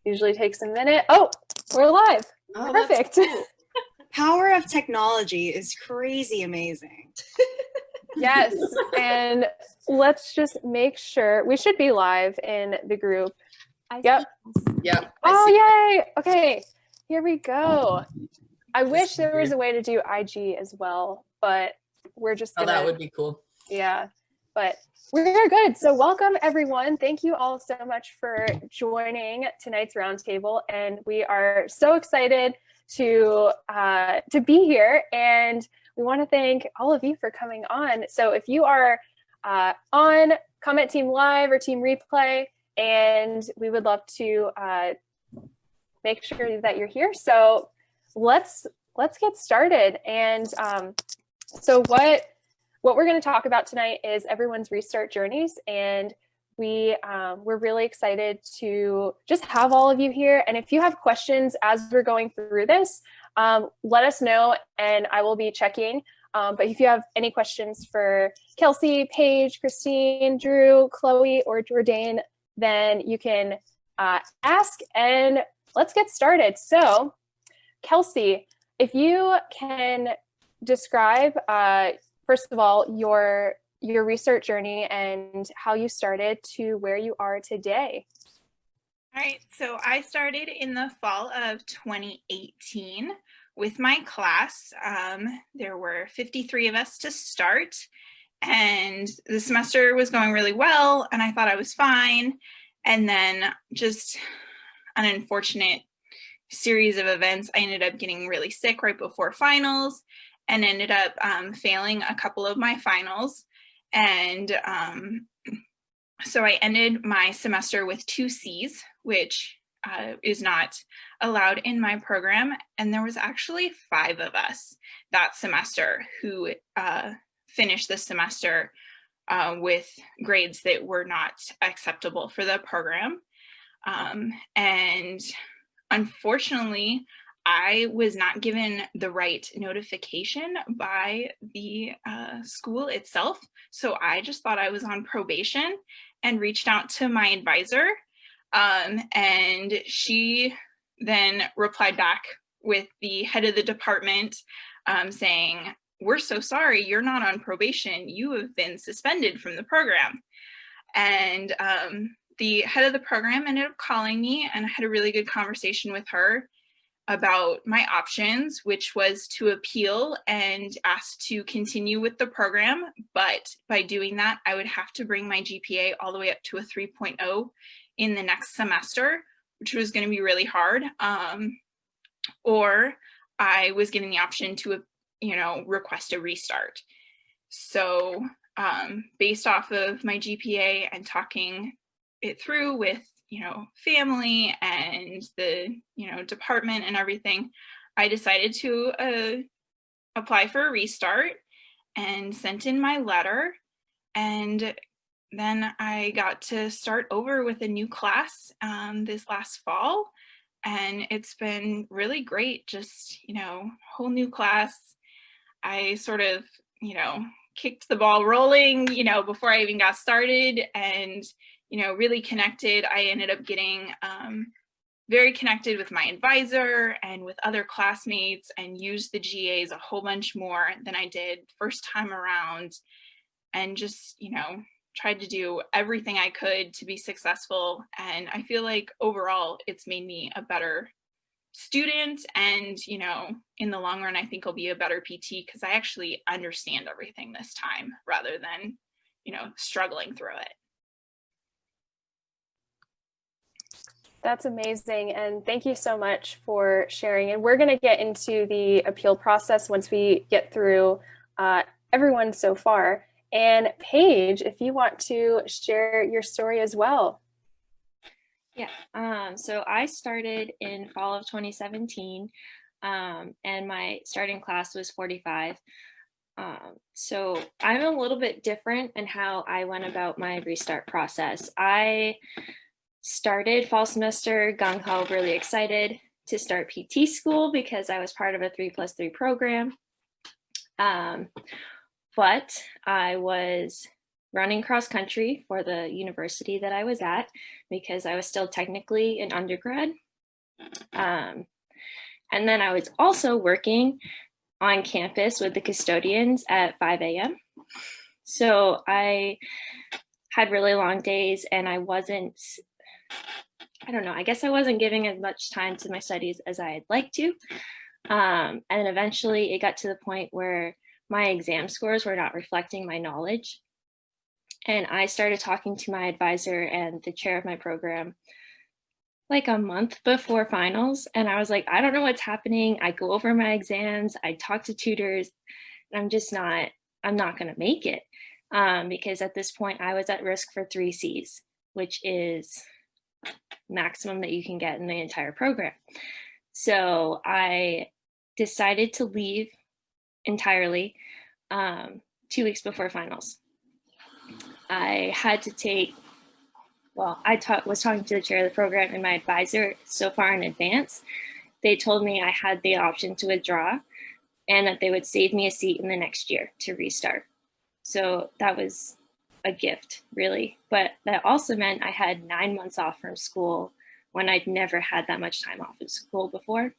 Usually takes a minute. Oh, we're live. Oh, Perfect. cool. Power of technology is crazy amazing. Yes, and let's just make sure we should be live in the group. Yep. Yep. Oh, yay. Okay, here we go. I wish there was a way to do IG as well, but we're just gonna. That would be cool. Yeah, but we're good. So welcome everyone. Thank you all so much for joining tonight's roundtable, and we are so excited to be here. And we want to thank all of you for coming on. So if you are on Comment Team Live or Team Replay, and we would love to make sure that you're here. So let's get started. And so what we're going to talk about tonight is everyone's restart journeys, and we're really excited to just have all of you here. And if you have questions as we're going through this, let us know, and I will be checking. But if you have any questions for Kelsey, Paige, Christine, Drew, Chloe, or Jordan, then you can ask, and let's get started. So, Kelsey, if you can describe, first of all, your research journey and how you started to where you are today. All right, so I started in the fall of 2018 with my class. There were 53 of us to start, and the semester was going really well, and I thought I was fine. And then just an unfortunate series of events, I ended up getting really sick right before finals and ended up failing a couple of my finals. And so I ended my semester with 2 C's, which is not allowed in my program. And there was actually 5 of us that semester who finished the semester with grades that were not acceptable for the program. And unfortunately, I was not given the right notification by the school itself. So I just thought I was on probation and reached out to my advisor. And she then replied back with the head of the department saying, "We're so sorry, you're not on probation. You have been suspended from the program." And the head of the program ended up calling me, and I had a really good conversation with her about my options, which was to appeal and ask to continue with the program. But by doing that, I would have to bring my GPA all the way up to a 3.0 in the next semester, which was going to be really hard. Or I was given the option to, request a restart. So based off of my GPA and talking it through with family and the department and everything, I decided to apply for a restart and sent in my letter. And then I got to start over with a new class this last fall, and it's been really great. Just whole new class. I sort of kicked the ball rolling before I even got started, and really connected. I ended up getting very connected with my advisor and with other classmates, and used the GAs a whole bunch more than I did first time around, and just tried to do everything I could to be successful. And I feel like overall it's made me a better student, and in the long run I think I'll be a better PT because I actually understand everything this time rather than struggling through it. That's amazing, and thank you so much for sharing. And we're going to get into the appeal process once we get through everyone so far. And Paige, if you want to share your story as well. Yeah, so I started in fall of 2017, and my starting class was 45. So I'm a little bit different in how I went about my restart process. I started fall semester gung-ho, really excited to start PT school because I was part of a 3+3 program. But I was running cross country for the university that I was at because I was still technically an undergrad. And then I was also working on campus with the custodians at 5 a.m. So I had really long days and I guess I wasn't giving as much time to my studies as I'd like to. And eventually it got to the point where my exam scores were not reflecting my knowledge. And I started talking to my advisor and the chair of my program like a month before finals. And I was like, I don't know what's happening. I go over my exams, I talk to tutors, and I'm not going to make it. Because at this point I was at risk for 3 Cs, which is maximum that you can get in the entire program. So I decided to leave entirely 2 weeks before finals. I had to take, was talking to the chair of the program and my advisor so far in advance. They told me I had the option to withdraw and that they would save me a seat in the next year to restart. So that was a gift, really. But that also meant I had 9 months off from school when I'd never had that much time off of school before.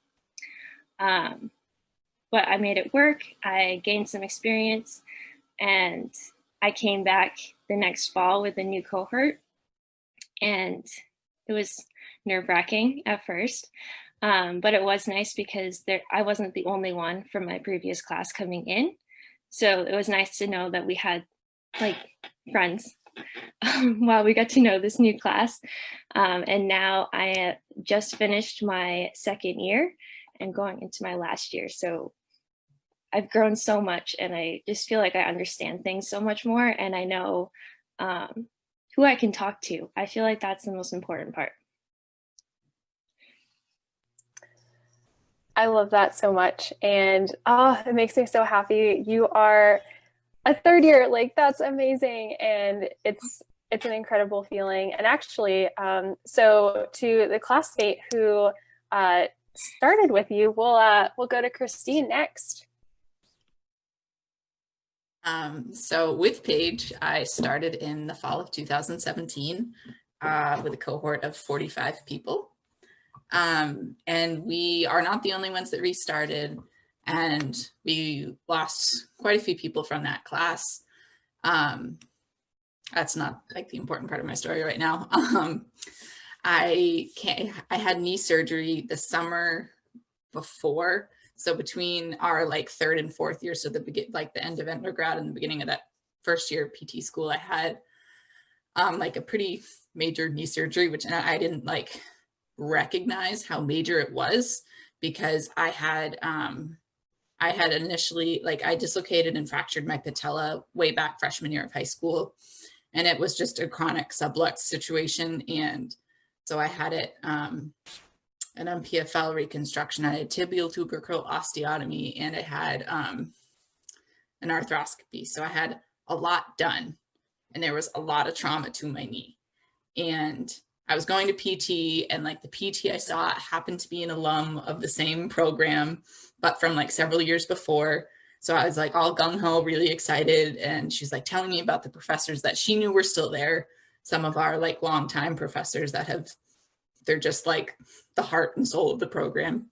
But I made it work. I gained some experience and I came back the next fall with a new cohort. And it was nerve-wracking at first, but it was nice because I wasn't the only one from my previous class coming in. So it was nice to know that we had like friends while we got to know this new class. And now I just finished my 2nd year and going into my last year. So I've grown so much and I just feel like I understand things so much more and I know who I can talk to. I feel like that's the most important part. I love that so much. And it makes me so happy. You are a 3rd year, like that's amazing. And it's an incredible feeling. And actually, so to the classmate who started with you, we'll go to Christine next. So with Paige, I started in the fall of 2017 with a cohort of 45 people. And we are not the only ones that restarted, and we lost quite a few people from that class. That's not like the important part of my story right now. I had knee surgery the summer before. So between our like 3rd and 4th year, so the end of undergrad and the beginning of that 1st year of PT school, I had like a pretty major knee surgery, which I didn't like recognize how major it was because I had initially, like I dislocated and fractured my patella way back freshman year of high school. And it was just a chronic sublux situation. And so I had it, an MPFL reconstruction, I had tibial tubercle osteotomy, and I had an arthroscopy. So I had a lot done and there was a lot of trauma to my knee. And I was going to PT, and like the PT I saw happened to be an alum of the same program, but from like several years before. So I was like all gung-ho, really excited. And she's like telling me about the professors that she knew were still there. Some of our like longtime professors that they're just like the heart and soul of the program.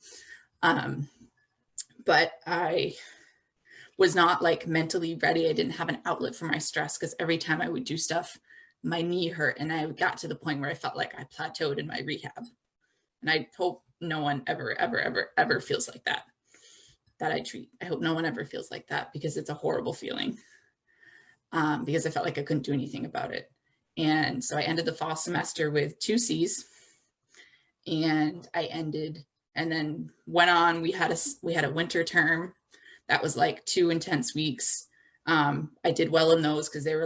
But I was not like mentally ready. I didn't have an outlet for my stress because every time I would do stuff, my knee hurt, and I got to the point where I felt like I plateaued in my rehab. And I hope no one ever feels like that I treat. I hope no one ever feels like that because it's a horrible feeling. Because I felt like I couldn't do anything about it. And so I ended the fall semester with 2 Cs, and and then went on. We had a winter term that was like 2 intense weeks. I did well in those because there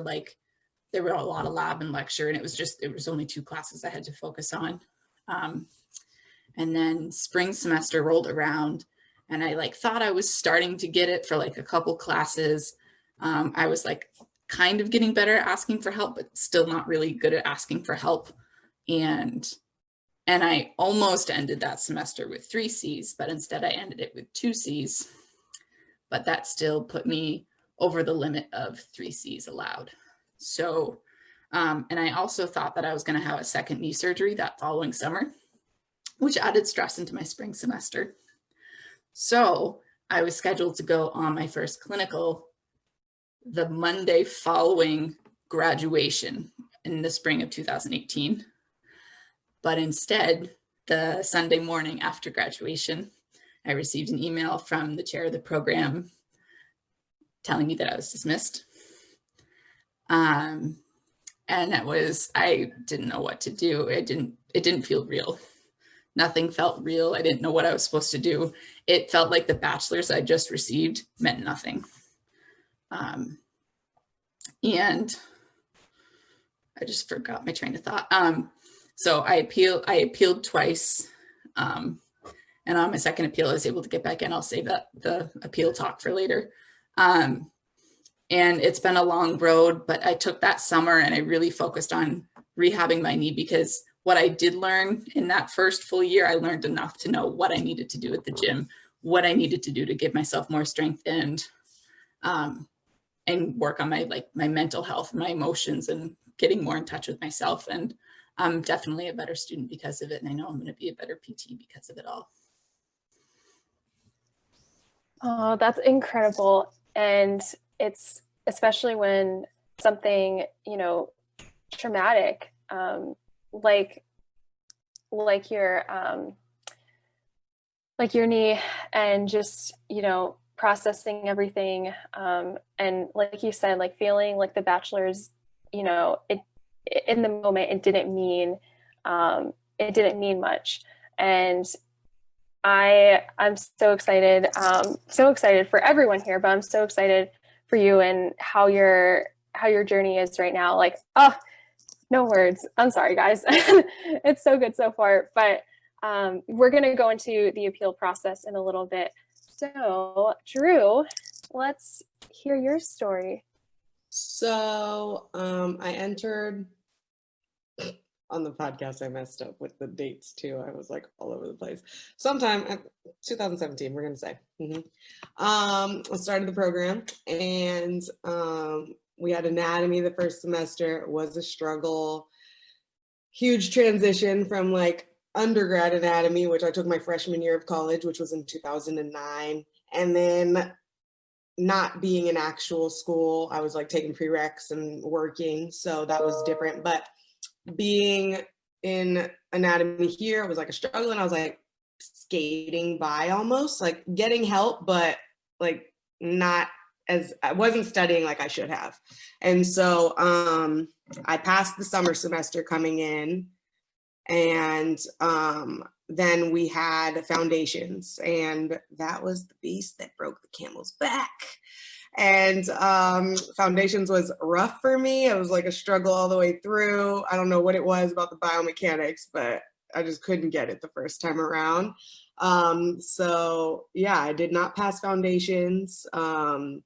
were a lot of lab and lecture, and it was only 2 classes I had to focus on. And then spring semester rolled around, and I like thought I was starting to get it for like a couple classes. I was like kind of getting better at asking for help, but still not really good at asking for help. And I almost ended that semester with 3 Cs, but instead I ended it with 2 Cs. But that still put me over the limit of 3 Cs allowed. So, and I also thought that I was going to have a second knee surgery that following summer, which added stress into my spring semester. So I was scheduled to go on my first clinical the Monday following graduation in the spring of 2018. But instead, the Sunday morning after graduation, I received an email from the chair of the program telling me that I was dismissed. And I didn't know what to do. It didn't feel real. Nothing felt real. I didn't know what I was supposed to do. It felt like the bachelor's I just received meant nothing. And I just forgot my train of thought. So I appealed twice. And on my second appeal, I was able to get back in. I'll save the appeal talk for later. And it's been a long road, but I took that summer and I really focused on rehabbing my knee, because what I did learn in that first full year, I learned enough to know what I needed to do at the gym, what I needed to do to give myself more strength and work on my mental health, my emotions, and getting more in touch with myself. And I'm definitely a better student because of it. And I know I'm going to be a better PT because of it all. Oh, that's incredible. And it's especially when something, traumatic, like your knee, and just, processing everything. And like you said, like feeling like the bachelor's, it in the moment, it didn't mean much. And I'm so excited for everyone here, but I'm so excited for you and how your journey is right now. Like, oh, no words. I'm sorry, guys. It's so good so far, but we're going to go into the appeal process in a little bit. So, Drew, let's hear your story. So I entered on the podcast. I messed up with the dates too. I was like all over the place. Sometime 2017, we're gonna say. I started the program, and we had anatomy the first semester. It was a struggle. Huge transition from like undergrad anatomy, which I took my freshman year of college, which was in 2009, and then not being in actual school, I was like taking prereqs and working, so that was different. But being in anatomy here, it was like a struggle, and I was like skating by, almost like getting help, but like not as, I wasn't studying like I should have. And so I passed the summer semester coming in, and then we had foundations, and that was the beast that broke the camel's back. And foundations was rough for me. It was like a struggle all the way through. I don't know what it was about the biomechanics, but I just couldn't get it the first time around. So yeah, I did not pass foundations. And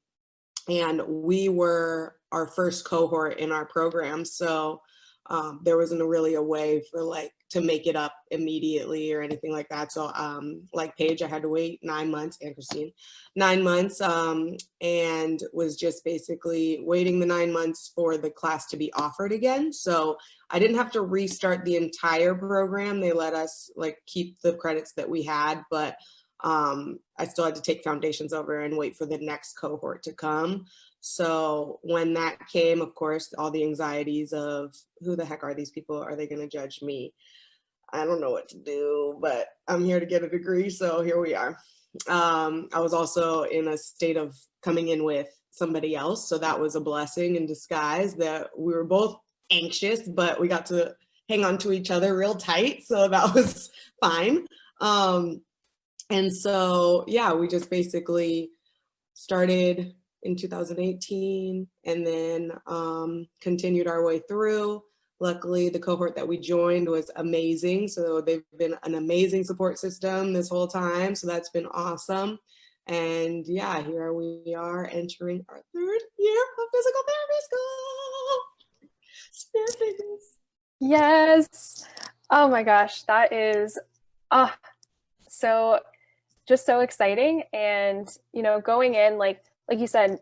we were our first cohort in our program. So there wasn't really a way for like to make it up immediately or anything like that. So like Paige, I had to wait 9 months, and Christine, 9 months, and was just basically waiting the 9 months for the class to be offered again. So I didn't have to restart the entire program. They let us like keep the credits that we had, but I still had to take foundations over and wait for the next cohort to come. So when that came, of course, all the anxieties of who the heck are these people? Are they going to judge me? I don't know what to do, but I'm here to get a degree. So here we are. I was also in a state of coming in with somebody else. So that was a blessing in disguise, that we were both anxious, but we got to hang on to each other real tight. So that was fine. And so, yeah, we just basically started in 2018 and then continued our way through. Luckily, the cohort that we joined was amazing. So they've been an amazing support system this whole time. So that's been awesome. And yeah, here we are entering our 3rd year of physical therapy school. Spirit fingers. Yes. Oh my gosh, that is so just so exciting. And going in like you said,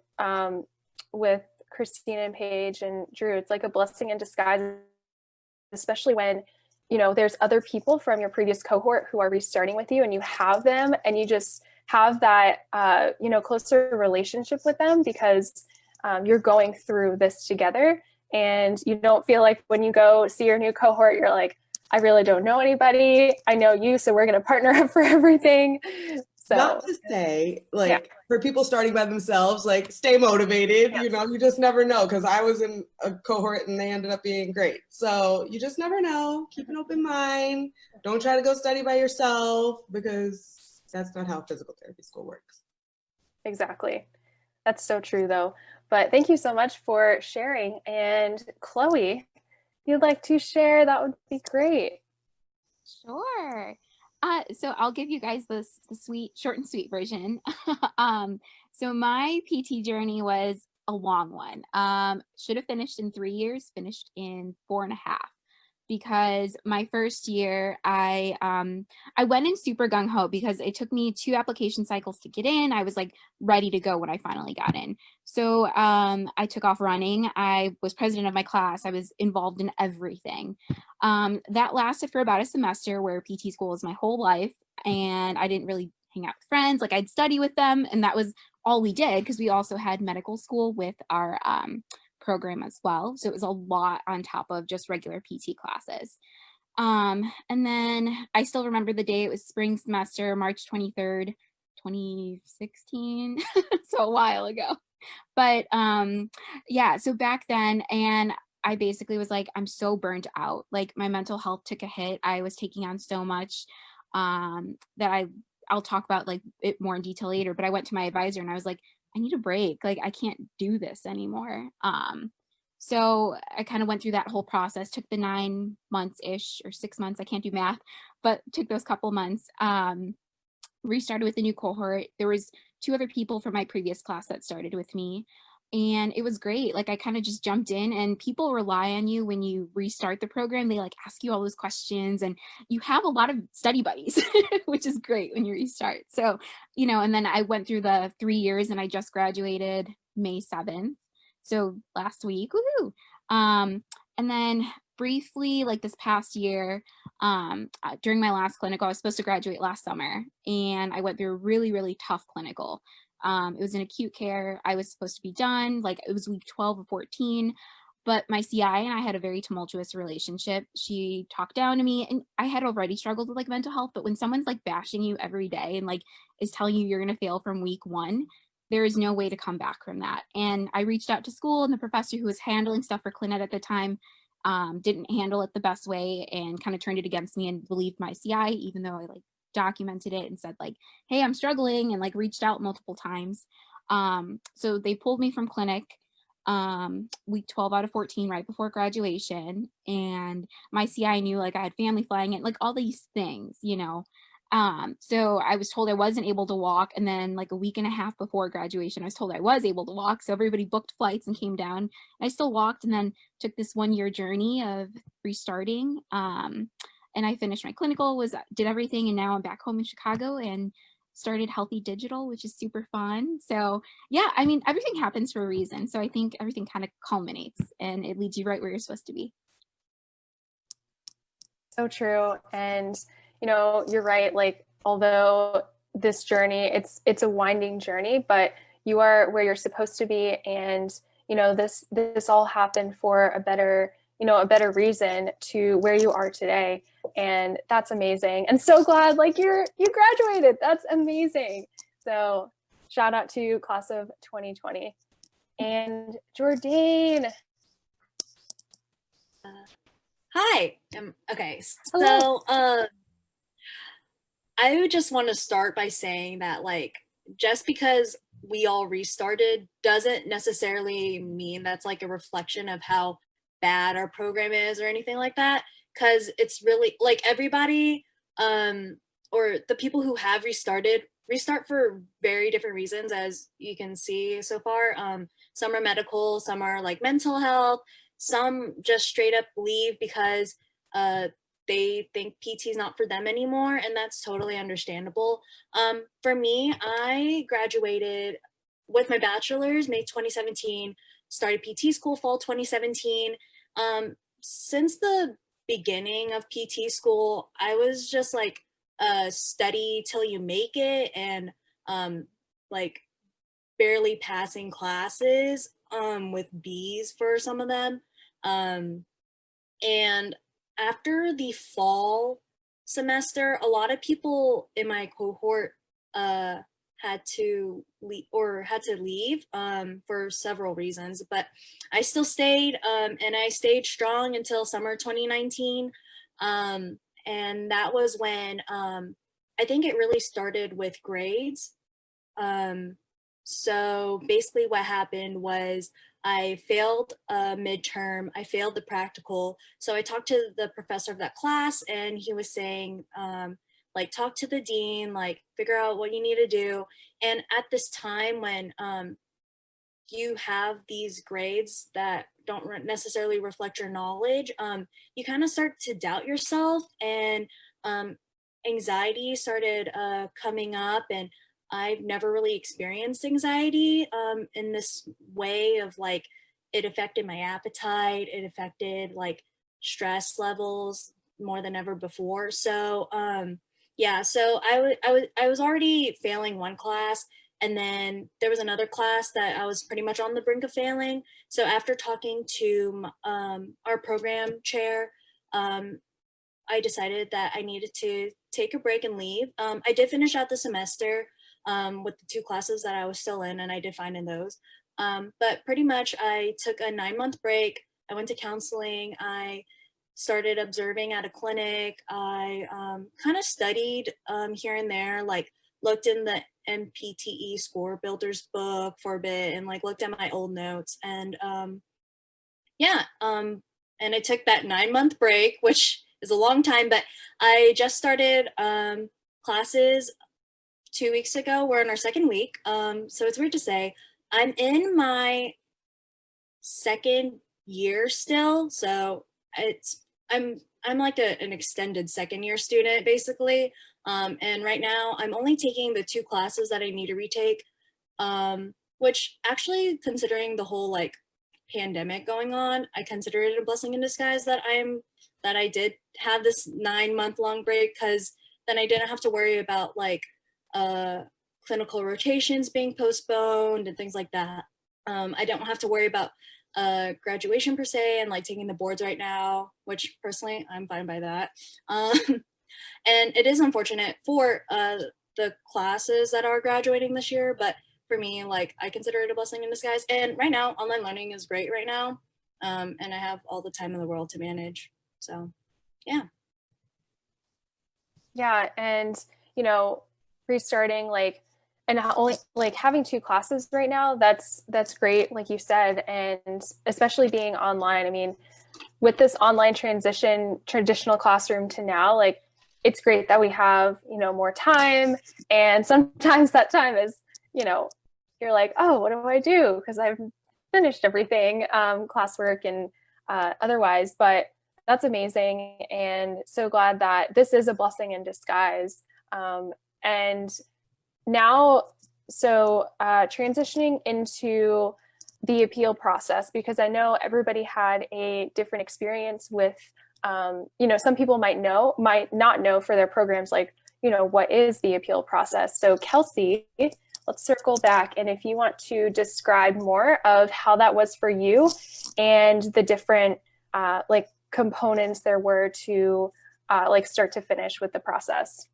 with Christine and Paige and Drew, it's like a blessing in disguise, especially when, you know, there's other people from your previous cohort who are restarting with you, and you have them, and you just have that, you know, closer relationship with them because you're going through this together. And you don't feel like when you go see your new cohort, you're like, I really don't know anybody. I know you, so we're going to partner up for everything. So, not to say, like, yeah. for people starting by themselves, like, stay motivated. Yes. You know, you just never know, because I was in a cohort and they ended up being great. So you just never know. Keep an open mind. Don't try to go study by yourself, because that's not how physical therapy school works. Exactly. That's so true, though. But thank you so much for sharing. And Chloe, if you'd like to share, that would be great. Sure. So I'll give you guys the sweet, short and sweet version. So my PT journey was a long one. Should have finished in 3 years, finished in 4.5. Because my first year, I went in super gung ho because it took me 2 application cycles to get in. I was like ready to go when I finally got in. So I took off running. I was president of my class. I was involved in everything. That lasted for about a semester, where PT school was my whole life, and I didn't really hang out with friends. Like, I'd study with them, and that was all we did, because we also had medical school with our program as well. So it was a lot on top of just regular PT classes. And then I still remember the day. It was spring semester, March 23rd, 2016. So a while ago. But yeah, so back then, and I basically was like, I'm so burnt out. Like, my mental health took a hit. I was taking on so much that I'll talk about like it more in detail later. But I went to my advisor and I was like, I need a break. Like, I can't do this anymore. So I kind of went through that whole process, took the 9 months-ish or 6 months. I can't do math, but took those couple months, restarted with a new cohort. There was 2 other people from my previous class that started with me. And it was great. Like, I kind of just jumped in, and people rely on you when you restart the program. They like ask you all those questions, and you have a lot of study buddies, which is great when you restart. So, you know, and then I went through the 3 years, and I just graduated May 7th. So last week, woohoo. And then briefly, like this past year, during my last clinical, I was supposed to graduate last summer, and I went through a really, really tough clinical. It was in acute care. I was supposed to be done, like it was week 12 or 14, but my CI and I had a very tumultuous relationship. She talked down to me, and I had already struggled with like mental health, but when someone's like bashing you every day and like is telling you you're going to fail from week 1, there is no way to come back from that. And I reached out to school, and the professor who was handling stuff for Clinet at the time didn't handle it the best way, and kind of turned it against me and believed my CI, even though I like documented it and said like, hey, I'm struggling, and like reached out multiple times. So they pulled me from clinic week 12 out of 14 right before graduation, and my CI knew like I had family flying in, like all these things, you know. So I was told I wasn't able to walk, and then like a week and a half before graduation I was told I was able to walk, so everybody booked flights and came down. I still walked, and then took this 1-year journey of restarting, and I finished my clinical, did everything, and now I'm back home in Chicago and started Healthy Digital, which is super fun. So yeah, I mean, everything happens for a reason. So I think everything kind of culminates, and it leads you right where you're supposed to be. So true. And, you know, you're right. Like, although this journey, it's a winding journey, but you are where you're supposed to be. And, you know, this all happened for a better reason to where you are today. And that's amazing. And so glad like you graduated. That's amazing. So shout out to class of 2020. And Jordane. Hi. Okay. Hello. So I would just want to start by saying that, like, just because we all restarted doesn't necessarily mean that's like a reflection of how bad our program is or anything like that. Because it's really like everybody, or the people who have restart for very different reasons, as you can see so far. Some are medical, some are like mental health, some just straight up leave because they think PT is not for them anymore, and that's totally understandable. For me, I graduated with my bachelor's May 2017, started PT school fall 2017. Since the beginning of PT school, I was just like study till you make it, and like barely passing classes with B's for some of them. And after the fall semester, a lot of people in my cohort had to leave for several reasons, but I still stayed, and I stayed strong until summer 2019. And that was when I think it really started with grades. So basically what happened was I failed a midterm, I failed the practical. So I talked to the professor of that class, and he was saying, like, talk to the dean, like figure out what you need to do. And at this time when you have these grades that don't necessarily reflect your knowledge, you kind of start to doubt yourself, and anxiety started coming up. And I've never really experienced anxiety in this way of like, it affected my appetite, it affected like stress levels more than ever before. So yeah, so I was already failing one class, and then there was another class that I was pretty much on the brink of failing. So after talking to our program chair, I decided that I needed to take a break and leave. I did finish out the semester with the 2 classes that I was still in, and I did fine in those. But pretty much I took a 9-month break. I went to counseling. I started observing at a clinic. I kind of studied here and there, like looked in the MPTE score builders book for a bit, and like looked at my old notes. And yeah, and I took that 9-month break, which is a long time, but I just started classes 2 weeks ago. We're in our 2nd week. So it's weird to say. I'm in my 2nd year still. So I'm like an extended 2nd year student basically. And right now I'm only taking the 2 classes that I need to retake, which actually, considering the whole like pandemic going on, I consider it a blessing in disguise that I did have this 9-month long break, because then I didn't have to worry about like clinical rotations being postponed and things like that. I don't have to worry about graduation per se, and like taking the boards right now, which personally I'm fine by that. And it is unfortunate for the classes that are graduating this year, but for me, like, I consider it a blessing in disguise. And right now, online learning is great right now, and I have all the time in the world to manage. So, yeah. Yeah, and restarting, like, and not only like having 2 classes right now, that's great, like you said, and especially being online. I mean, with this online transition, traditional classroom to now, like, it's great that we have more time, and sometimes that time is you're like, oh, what do I do, because I've finished everything, classwork and otherwise. But that's amazing, and so glad that this is a blessing in disguise. And now, so transitioning into the appeal process, because I know everybody had a different experience with, some people might not know for their programs, like, what is the appeal process? So Kelsey, let's circle back. And if you want to describe more of how that was for you and the different like components there were to like start to finish with the process.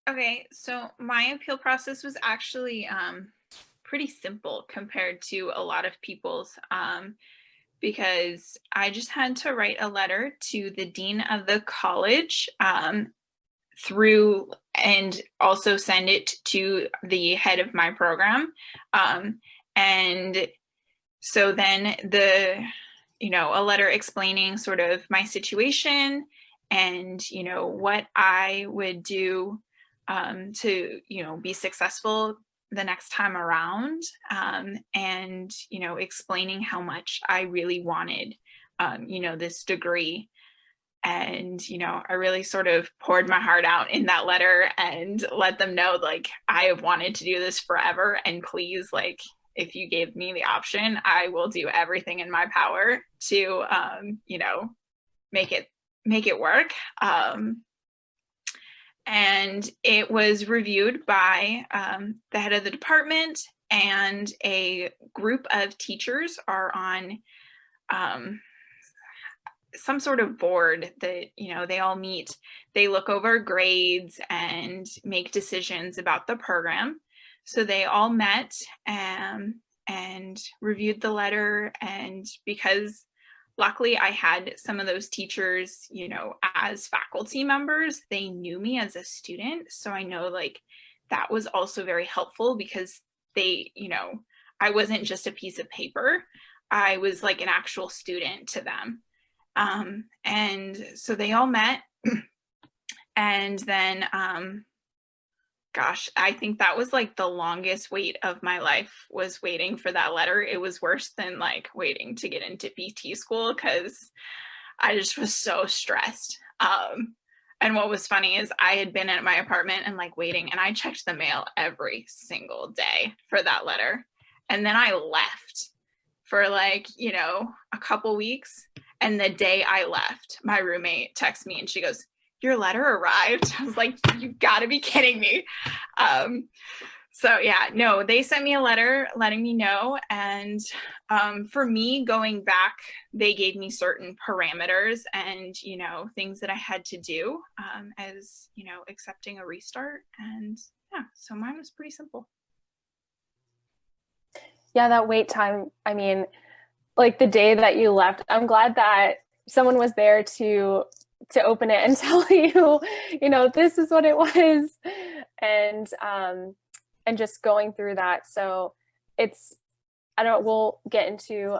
Okay, so my appeal process was actually pretty simple compared to a lot of people's, because I just had to write a letter to the dean of the college through, and also send it to the head of my program. And so then a letter explaining sort of my situation and, what I would do to, be successful the next time around, and, explaining how much I really wanted, this degree. And, I really sort of poured my heart out in that letter and let them know, like, I have wanted to do this forever, and please, like, if you gave me the option, I will do everything in my power to, you know, make it work. And it was reviewed by the head of the department, and a group of teachers are on some sort of board that, you know, they all meet, they look over grades and make decisions about the program. So they all met and reviewed the letter. And because luckily I had some of those teachers, you know, as faculty members, they knew me as a student. So I know like that was also very helpful, because they, you know, I wasn't just a piece of paper. I was like an actual student to them. And so they all met. And then, gosh, I think that was like the longest wait of my life, was waiting for that letter. It was worse than like waiting to get into PT school, because I just was so stressed. And what was funny is I had been at my apartment and like waiting, and I checked the mail every single day for that letter. And then I left for like, you know, a couple weeks. And the day I left, my roommate texted me and she goes, "Your letter arrived." I was like, "You've got to be kidding me." So yeah, no, they sent me a letter letting me know. And for me going back, they gave me certain parameters and, you know, things that I had to do as, you know, accepting a restart. And yeah, so mine was pretty simple. Yeah, that wait time, I mean, like the day that you left, I'm glad that someone was there to open it and tell you, you know, this is what it was, and just going through that. So it's, I don't, we'll get into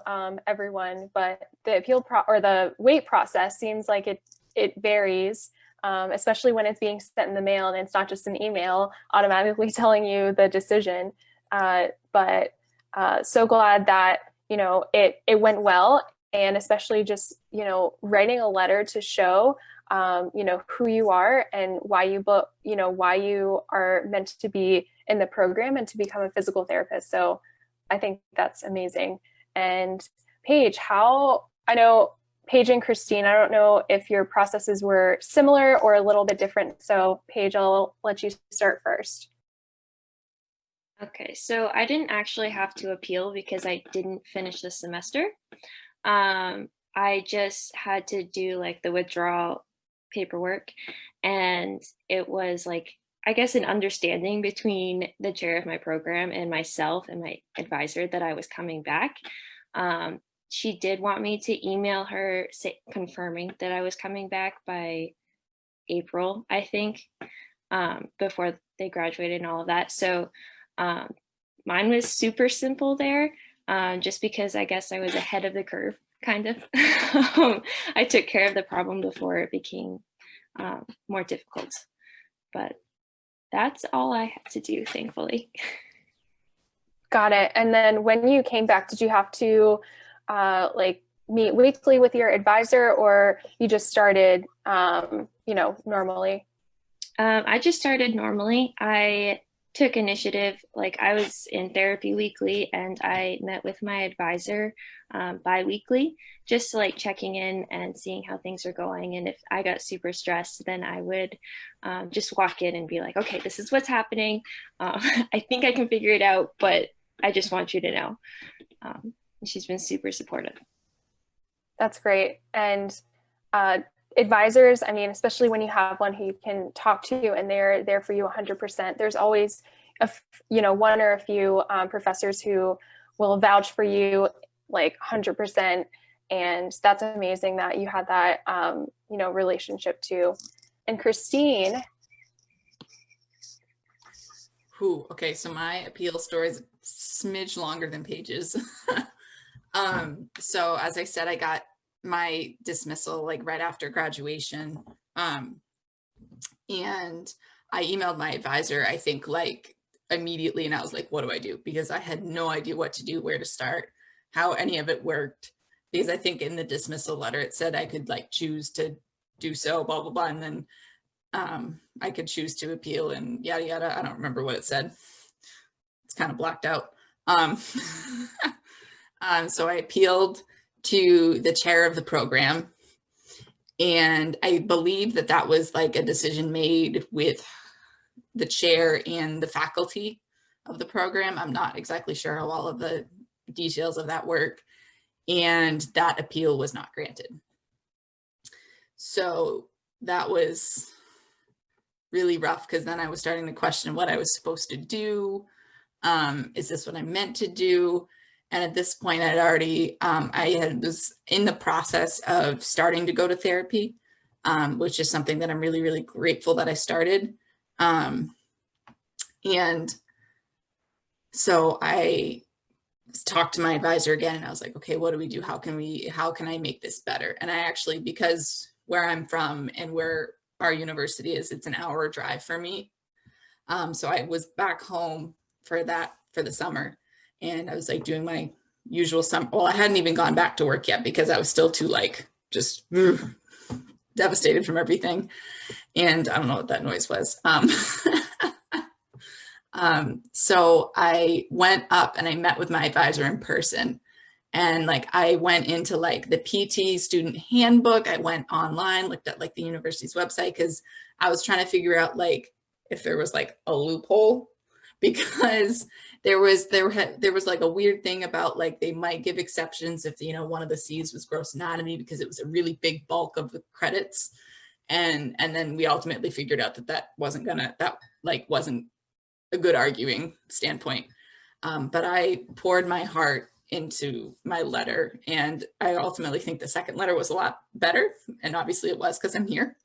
everyone, but the appeal or the wait process seems like it varies, especially when it's being sent in the mail and it's not just an email automatically telling you the decision. But so glad that, you know, it went well, and especially just, you know, writing a letter to show, you know, who you are and why you are meant to be in the program and to become a physical therapist. So I think that's amazing. And Paige, I know Paige and Christine, I don't know if your processes were similar or a little bit different. So Paige, I'll let you start first. Okay, so I didn't actually have to appeal because I didn't finish the semester. I just had to do like the withdrawal paperwork, and it was like, I guess, an understanding between the chair of my program and myself and my advisor that I was coming back. She did want me to email her confirming that I was coming back by April, I think, before they graduated and all of that. So mine was super simple there, just because I guess I was ahead of the curve, kind of. I took care of the problem before it became more difficult. But that's all I had to do, thankfully. Got it. And then when you came back, did you have to like meet weekly with your advisor, or you just started, you know, normally? I just started normally. I took initiative. Like, I was in therapy weekly, and I met with my advisor bi-weekly, just like checking in and seeing how things are going. And if I got super stressed, then I would just walk in and be like, "Okay, this is what's happening. I think I can figure it out, but I just want you to know." She's been super supportive. That's great. And advisors, I mean, especially when you have one who you can talk to and they're there for you 100%, there's always one or a few professors who will vouch for you like 100%. And that's amazing that you had that, relationship too. And Christine. Okay, so my appeal story is a smidge longer than Paige's. So as I said, I got my dismissal like right after graduation. And I emailed my advisor, I think like immediately, and I was like, what do I do? Because I had no idea what to do, where to start, how any of it worked. Because I think in the dismissal letter, it said I could like choose to do so, blah, blah, blah. And then I could choose to appeal and yada, yada. I don't remember what it said. It's kind of blacked out. So I appealed to the chair of the program, and I believe that that was like a decision made with the chair and the faculty of the program. I'm not exactly sure how all of the details of that work, and that appeal was not granted. So that was really rough, because then I was starting to question what I was supposed to do. Is this what I meant to do? And at this point, I'd already, was in the process of starting to go to therapy, which is something that I'm really, really grateful that I started. And so I talked to my advisor again, and I was like, okay, what do we do? How can I make this better? And I actually, because where I'm from and where our university is, it's an hour drive for me. So I was back home for the summer, and I was like doing my usual summer. Well, I hadn't even gone back to work yet because I was still too like just devastated from everything. And I don't know what that noise was. So I went up and I met with my advisor in person, and like I went into like the PT student handbook. I went online, looked at like the university's website, because I was trying to figure out like if there was like a loophole, because there was like a weird thing about like they might give exceptions if, you know, one of the C's was gross anatomy, because it was a really big bulk of the credits. And then we ultimately figured out that wasn't a good arguing standpoint. But I poured my heart into my letter, and I ultimately think the second letter was a lot better, and obviously it was because I'm here.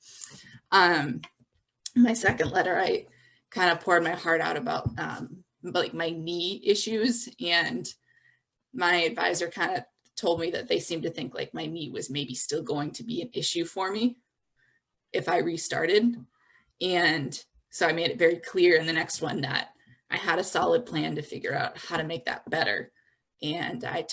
My second letter, I kind of poured my heart out about like my knee issues, and my advisor kind of told me that they seemed to think like my knee was maybe still going to be an issue for me if I restarted. And so I made it very clear in the next one that I had a solid plan to figure out how to make that better. And I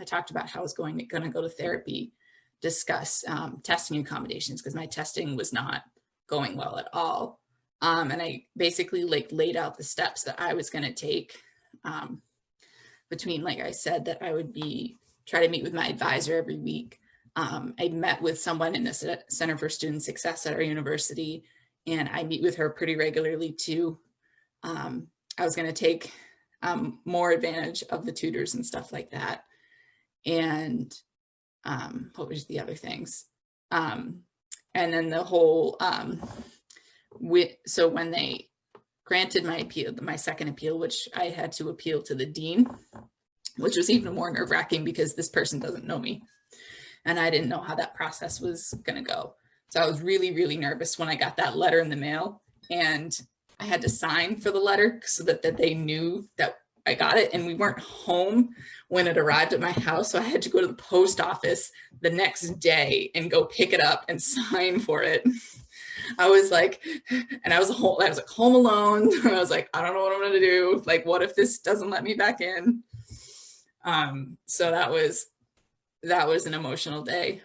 talked about how I was going to go to therapy, discuss testing accommodations, because my testing was not going well at all. And I basically like laid out the steps that I was going to take between, like I said, that I would try to meet with my advisor every week. I met with someone in the Center for Student Success at our university, and I meet with her pretty regularly too. I was going to take more advantage of the tutors and stuff like that. And what was the other things? And then the whole, so when they granted my appeal, my second appeal, which I had to appeal to the dean, which was even more nerve-wracking because this person doesn't know me, and I didn't know how that process was going to go. So I was really, really nervous when I got that letter in the mail, and I had to sign for the letter so that they knew that I got it. And we weren't home when it arrived at my house, so I had to go to the post office the next day and go pick it up and sign for it. I was like, and I was like home alone. I was like, I don't know what I'm going to do. Like, what if this doesn't let me back in? So that was an emotional day.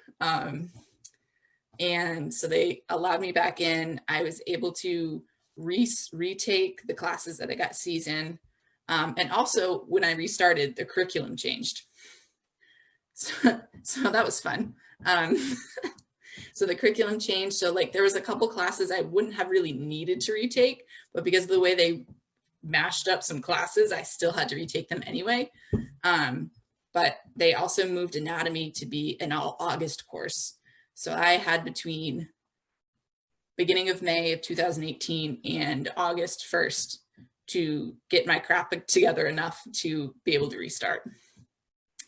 And so they allowed me back in. I was able to retake the classes that I got C's in. And also when I restarted, the curriculum changed. So that was fun. So the curriculum changed. So like there was a couple classes I wouldn't have really needed to retake, but because of the way they mashed up some classes, I still had to retake them anyway. But they also moved anatomy to be an all August course. So I had between beginning of May of 2018 and August 1st to get my crap together enough to be able to restart.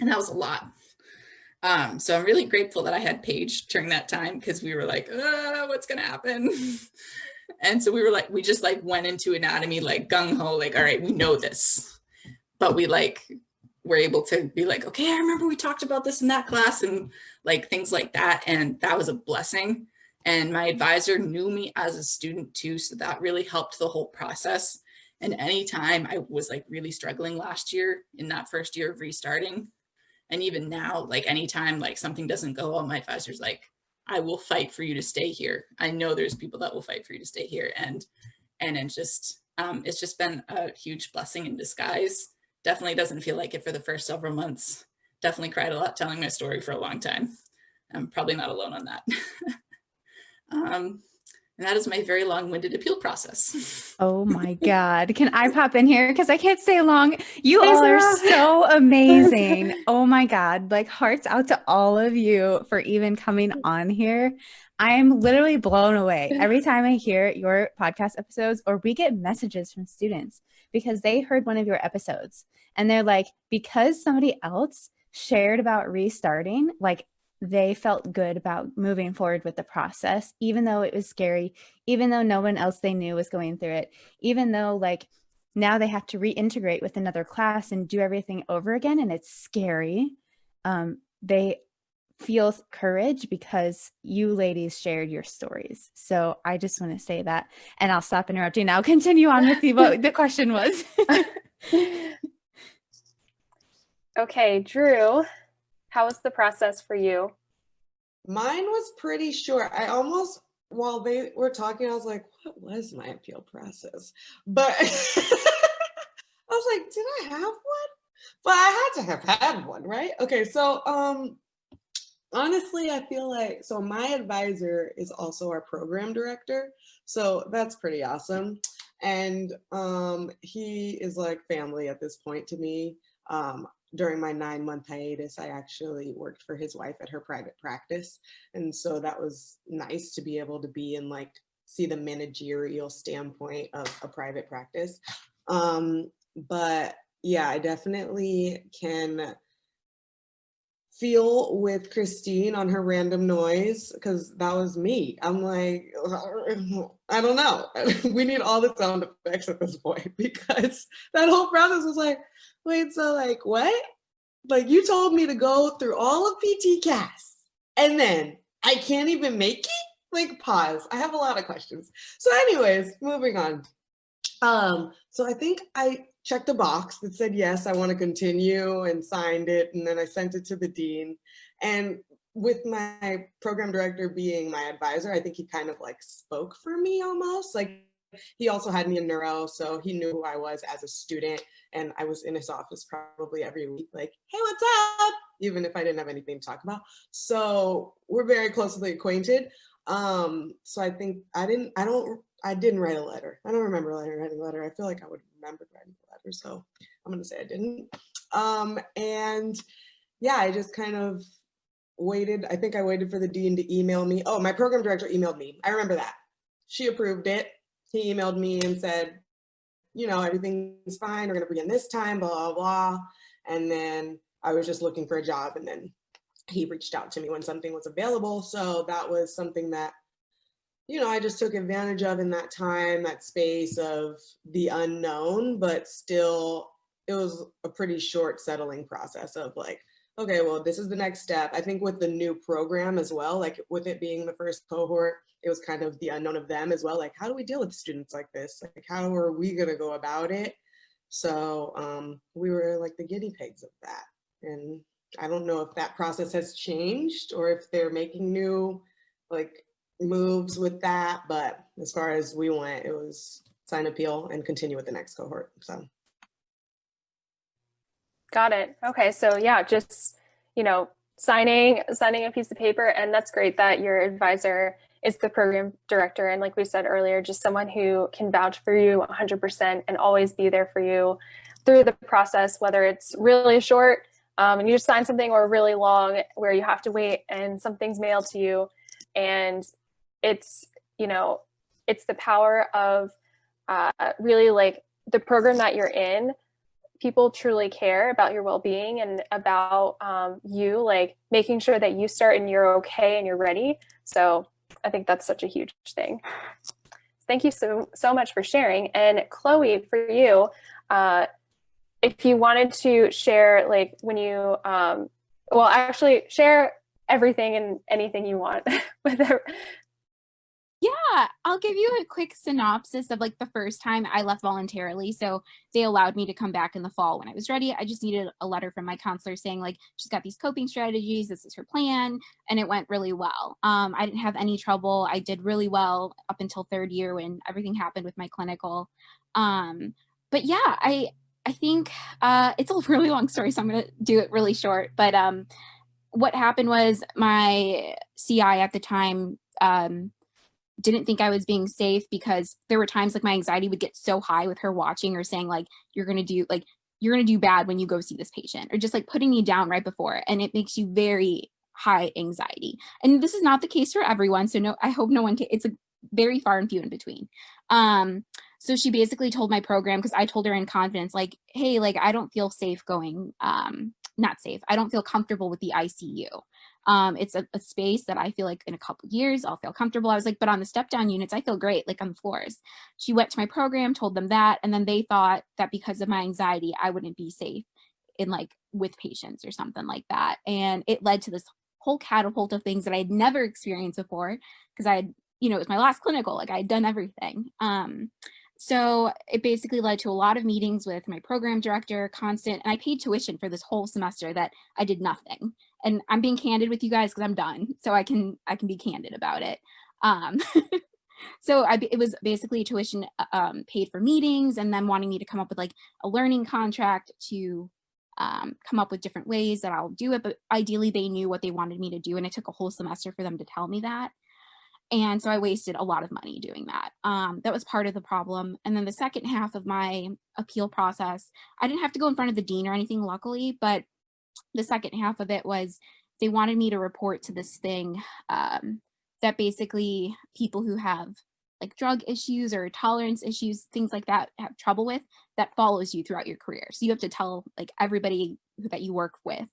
And that was a lot. So I'm really grateful that I had Paige during that time, because we were like, what's going to happen? And so we just like went into anatomy like gung ho, like, all right, we know this. But we like were able to be like, okay, I remember we talked about this in that class, and like things like that. And that was a blessing. And my advisor knew me as a student too. So that really helped the whole process. And anytime I was like really struggling last year in that first year of restarting, and even now, like anytime like something doesn't go well, my advisor's like, I will fight for you to stay here. I know there's people that will fight for you to stay here. And it's just been a huge blessing in disguise. Definitely doesn't feel like it for the first several months. Definitely cried a lot telling my story for a long time. I'm probably not alone on that. And that is my very long-winded appeal process. Oh my God. Can I pop in here? Because I can't stay long. You Hey, all are Sarah. so amazing. Oh my God. Like, hearts out to all of you for even coming on here. I'm literally blown away every time I hear your podcast episodes, or we get messages from students because they heard one of your episodes and they're like, because somebody else shared about restarting, like, they felt good about moving forward with the process, even though it was scary, even though no one else they knew was going through it, even though like now they have to reintegrate with another class and do everything over again. And it's scary. They feel courage because you ladies shared your stories. So I just want to say that, and I'll stop interrupting. Now continue on with what the question was. Okay, Drew, how was the process for you? Mine was pretty short. I almost, while they were talking, I was like, what was my appeal process? But I was like, did I have one? But I had to have had one, right? Okay, so honestly, I feel like, so my advisor is also our program director. So that's pretty awesome. And he is like family at this point to me. During my 9-month hiatus, I actually worked for his wife at her private practice. And so that was nice to be able to be in like, see the managerial standpoint of a private practice. But yeah, I definitely can feel with Christine on her random noise, because that was me. I'm like, I don't know. We need all the sound effects at this point, because that whole process was like, wait, so like what? Like you told me to go through all of PT CAS and then I can't even make it? Like pause. I have a lot of questions. So anyways, moving on. So I think I checked a box that said, yes, I want to continue, and signed it. And then I sent it to the dean. And with my program director being my advisor, I think he kind of like spoke for me almost. Like he also had me in neuro, so he knew who I was as a student. And I was in his office probably every week, like, hey, what's up? Even if I didn't have anything to talk about. So we're very closely acquainted. So I think I didn't write a letter. I don't remember writing a letter. I feel like I would remember writing a letter, so I'm gonna say I didn't. And yeah, I just kind of waited. I think I waited for the dean to email me. Oh, my program director emailed me. I remember that. She approved it. He emailed me and said, you know, everything's fine. We're gonna begin this time, blah, blah, blah. And then I was just looking for a job, and then he reached out to me when something was available. So that was something that, you know, I just took advantage of in that time, that space of the unknown, but still it was a pretty short settling process of like, okay, well, this is the next step. I think with the new program as well, like with it being the first cohort, it was kind of the unknown of them as well. Like, how do we deal with students like this? Like, how are we gonna go about it? So we were like the guinea pigs of that. And I don't know if that process has changed or if they're making new like moves with that, but as far as we went, it was sign appeal and continue with the next cohort. So Got it. Okay, so yeah, just, you know, signing a piece of paper, and that's great that your advisor is the program director, and like we said earlier, just someone who can vouch for you 100% and always be there for you through the process, whether it's really short and you just sign something, or really long where you have to wait and something's mailed to you. And it's, you know, it's the power of really like the program that you're in. People truly care about your well-being and about you, like making sure that you start and you're okay and you're ready. So I think that's such a huge thing. Thank you so much for sharing. And Chloe, for you, if you wanted to share, like when you, well, actually share everything and anything you want with Yeah, I'll give you a quick synopsis of like the first time I left voluntarily. So they allowed me to come back in the fall when I was ready. I just needed a letter from my counselor saying like, she's got these coping strategies, this is her plan, and it went really well. I didn't have any trouble. I did really well up until third year when everything happened with my clinical. But yeah, I I think it's a really long story, so I'm going to do it really short. But what happened was my CI at the time didn't think I was being safe, because there were times like my anxiety would get so high with her watching or saying like, you're going to do bad when you go see this patient, or just like putting me down right before. And it makes you very high anxiety. And this is not the case for everyone. So no, I hope no one it's a very far and few in between. So she basically told my program, because I told her in confidence, like, hey, like, I don't feel safe going, not safe. I don't feel comfortable with the ICU. It's a space that I feel like in a couple years I'll feel comfortable. I was like, but on the step down units, I feel great, like on the floors. She went to my program, told them that, and then they thought that because of my anxiety, I wouldn't be safe in like with patients or something like that. And it led to this whole catapult of things that I had never experienced before, because I had, it was my last clinical, like I had done everything. So it basically led to a lot of meetings with my program director, constant, and I paid tuition for this whole semester that I did nothing. And I'm being candid with you guys because I'm done, so I can be candid about it. So it was basically tuition paid for meetings, and then wanting me to come up with like a learning contract to come up with different ways that I'll do it. But ideally they knew what they wanted me to do, and it took a whole semester for them to tell me that. And so I wasted a lot of money doing that. That was part of the problem. And then the second half of my appeal process, I didn't have to go in front of the dean or anything, luckily, but the second half of it was they wanted me to report to this thing that basically people who have like drug issues or tolerance issues, things like that, have trouble with, that follows you throughout your career. So you have to tell like everybody that you work with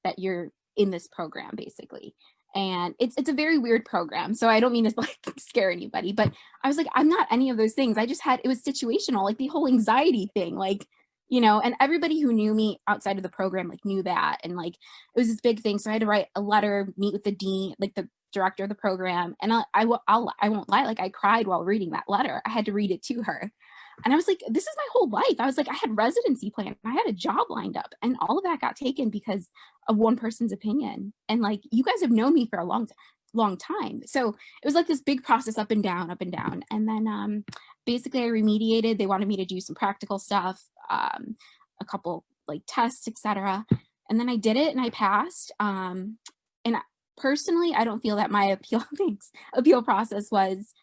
that you're in this program, basically. And it's a very weird program. So I don't mean to like scare anybody, but I was like, I'm not any of those things. I just it was situational, like the whole anxiety thing, like, and everybody who knew me outside of the program, like knew that. And like, it was this big thing. So I had to write a letter, meet with the dean, like the director of the program. And I won't lie, like I cried while reading that letter. I had to read it to her. And I was like, this is my whole life. I was like, I had residency planned. I had a job lined up, and all of that got taken because of one person's opinion. And like, you guys have known me for a long time. So it was like this big process, up and down, up and down. And then basically I remediated. They wanted me to do some practical stuff, a couple like tests, etc. And then I did it and I passed. And personally, I don't feel that my appeal process was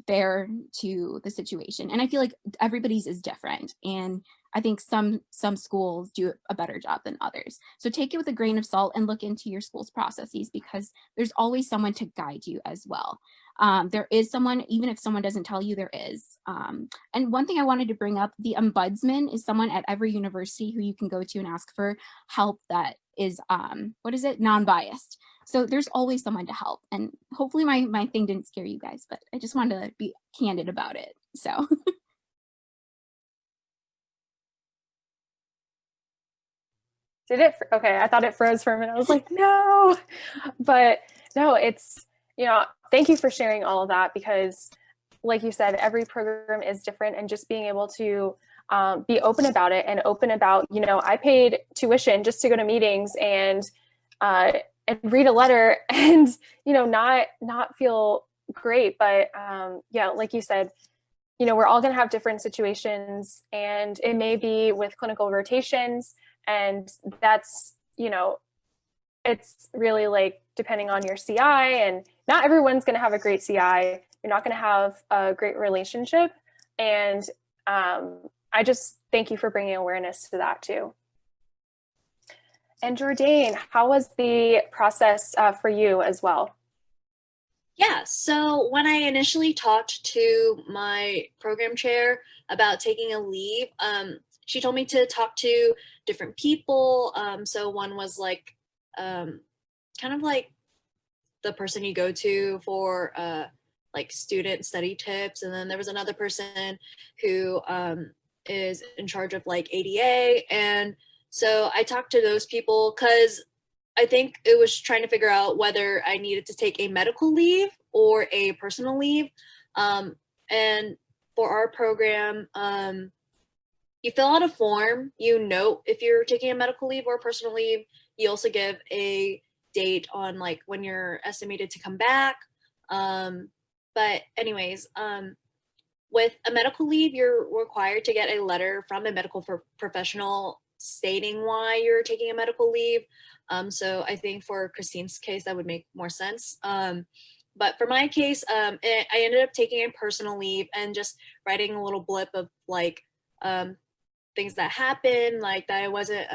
fair to the situation. And I feel like everybody's is different. And I think some schools do a better job than others. So take it with a grain of salt and look into your school's processes, because there's always someone to guide you as well. There is someone, even if someone doesn't tell you, there is. And one thing I wanted to bring up, the ombudsman is someone at every university who you can go to and ask for help that is, non-biased. So there's always someone to help. And hopefully my thing didn't scare you guys, but I just wanted to be candid about it. So. Did it? Okay, I thought it froze for a minute. I was like, no. But no, it's, thank you for sharing all of that, because like you said, every program is different, and just being able to be open about it, and open about, I paid tuition just to go to meetings and read a letter and, not feel great. But yeah, like you said, we're all going to have different situations, and it may be with clinical rotations. And that's, it's really like depending on your CI, and not everyone's going to have a great CI. You're not going to have a great relationship. And I just thank you for bringing awareness to that too. And Jordan, how was the process for you as well? Yeah, so when I initially talked to my program chair about taking a leave, she told me to talk to different people. So one was like, kind of like the person you go to for like student study tips. And then there was another person who is in charge of like ADA. And so I talked to those people because I think it was trying to figure out whether I needed to take a medical leave or a personal leave. And for our program, you fill out a form, you note if you're taking a medical leave or a personal leave. You also give a date on like when you're estimated to come back. But anyways, with a medical leave, you're required to get a letter from a medical professional stating why you're taking a medical leave. So I think for Christine's case, that would make more sense. But for my case, I ended up taking a personal leave and just writing a little blip of like things that happened, like that I wasn't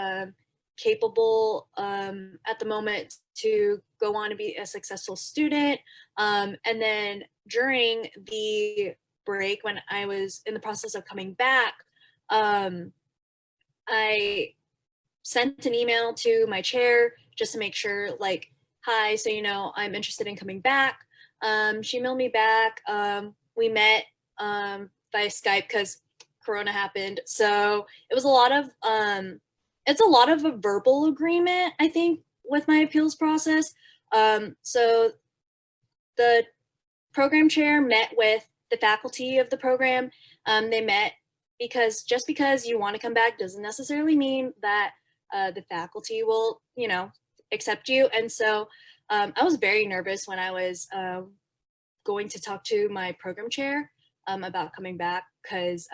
capable at the moment to go on to be a successful student. And then during the break, when I was in the process of coming back, I sent an email to my chair just to make sure, like, hi, so I'm interested in coming back. She emailed me back. We met via Skype because Corona happened. So it was a lot of it's a lot of a verbal agreement, I think, with my appeals process. So the program chair met with the faculty of the program. They met because just because you want to come back doesn't necessarily mean that the faculty will, accept you. And so I was very nervous when I was going to talk to my program chair about coming back because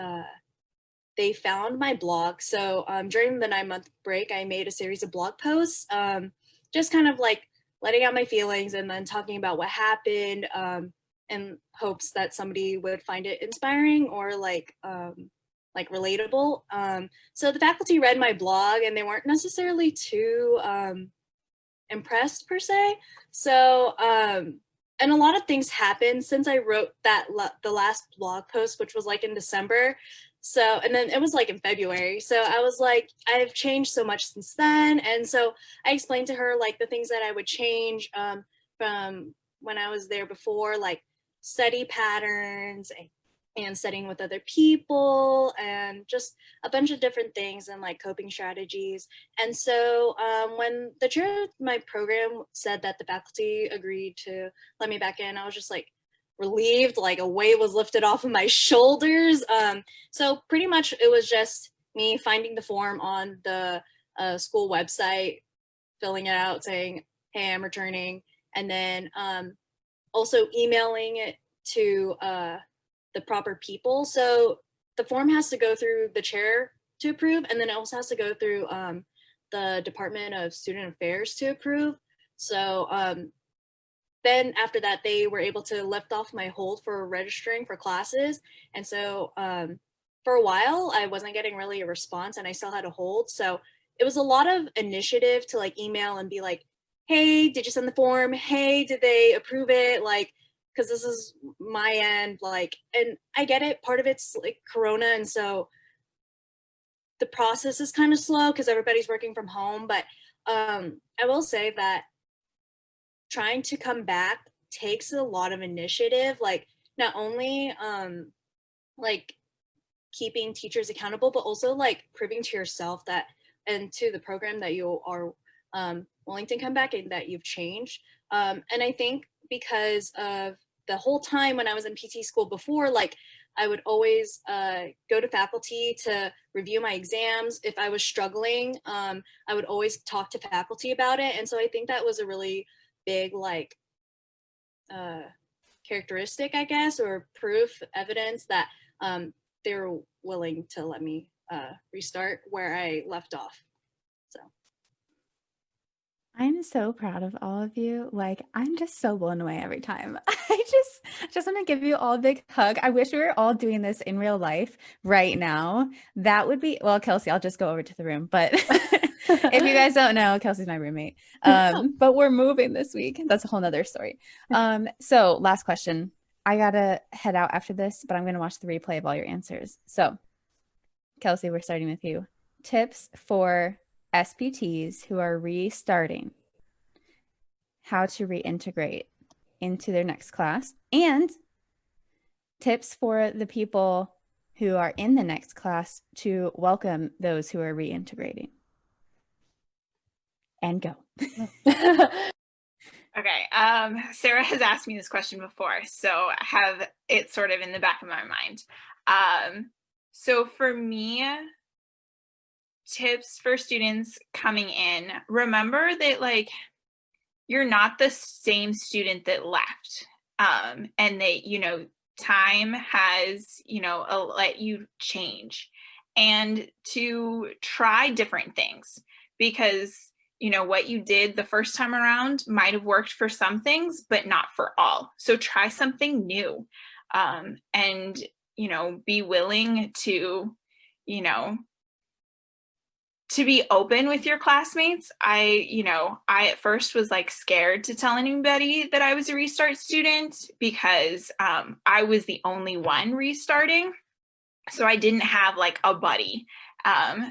they found my blog. So during the 9-month break, I made a series of blog posts, just kind of like letting out my feelings and then talking about what happened in hopes that somebody would find it inspiring or like relatable. So the faculty read my blog and they weren't necessarily too impressed per se. So, and a lot of things happened since I wrote that the last blog post, which was like in December. So, and then it was like in February. So I was like, I've changed so much since then. And so I explained to her like the things that I would change from when I was there before, like study patterns and studying with other people and just a bunch of different things and like coping strategies. And so when the chair of my program said that the faculty agreed to let me back in, I was just like relieved, like a weight was lifted off of my shoulders. So pretty much it was just me finding the form on the school website, filling it out saying, hey, I'm returning, and then also emailing it to the proper people. So the form has to go through the chair to approve, and then it also has to go through the Department of Student Affairs to approve. So then after that, they were able to lift off my hold for registering for classes. And so for a while, I wasn't getting really a response and I still had a hold. So it was a lot of initiative to like email and be like, hey, did you send the form? Hey, did they approve it? Like, because this is my end, like, and I get it, part of it's like Corona, and so the process is kind of slow because everybody's working from home. But I will say that trying to come back takes a lot of initiative, like not only like keeping teachers accountable, but also like proving to yourself that and to the program that you are willing to come back and that you've changed. And I think because of the whole time when I was in PT school before, like I would always go to faculty to review my exams. If I was struggling, I would always talk to faculty about it. And so I think that was a really big like characteristic, I guess, or proof, evidence that they were willing to let me restart where I left off. So I'm so proud of all of you. Like, I'm just so blown away every time. I just want to give you all a big hug. I wish we were all doing this in real life right now. That would be, well, Kelsey, I'll just go over to the room. But if you guys don't know, Kelsey's my roommate. But we're moving this week. That's a whole nother story. So last question. I gotta head out after this, but I'm gonna watch the replay of all your answers. So Kelsey, we're starting with you. Tips for SPTs who are restarting, how to reintegrate into their next class, and tips for the people who are in the next class to welcome those who are reintegrating. And go. Okay, Sarah has asked me this question before, so I have it sort of in the back of my mind. So for me, tips for students coming in, remember that like you're not the same student that left, and that time has, let you change and to try different things, because what you did the first time around might have worked for some things, but not for all. So try something new, and be willing to be open with your classmates. I at first was like scared to tell anybody that I was a restart student, because I was the only one restarting. So I didn't have like a buddy.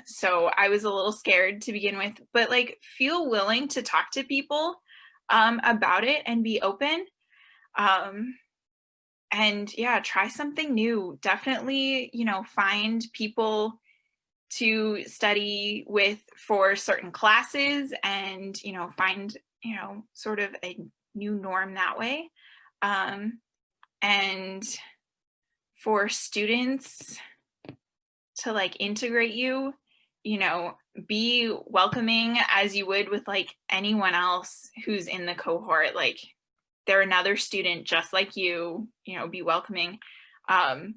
So I was a little scared to begin with, but like feel willing to talk to people about it and be open. And yeah, try something new. Definitely, find people to study with for certain classes, and find sort of a new norm that way. And for students to like integrate you, be welcoming as you would with like anyone else who's in the cohort. Like they're another student just like you, be welcoming. I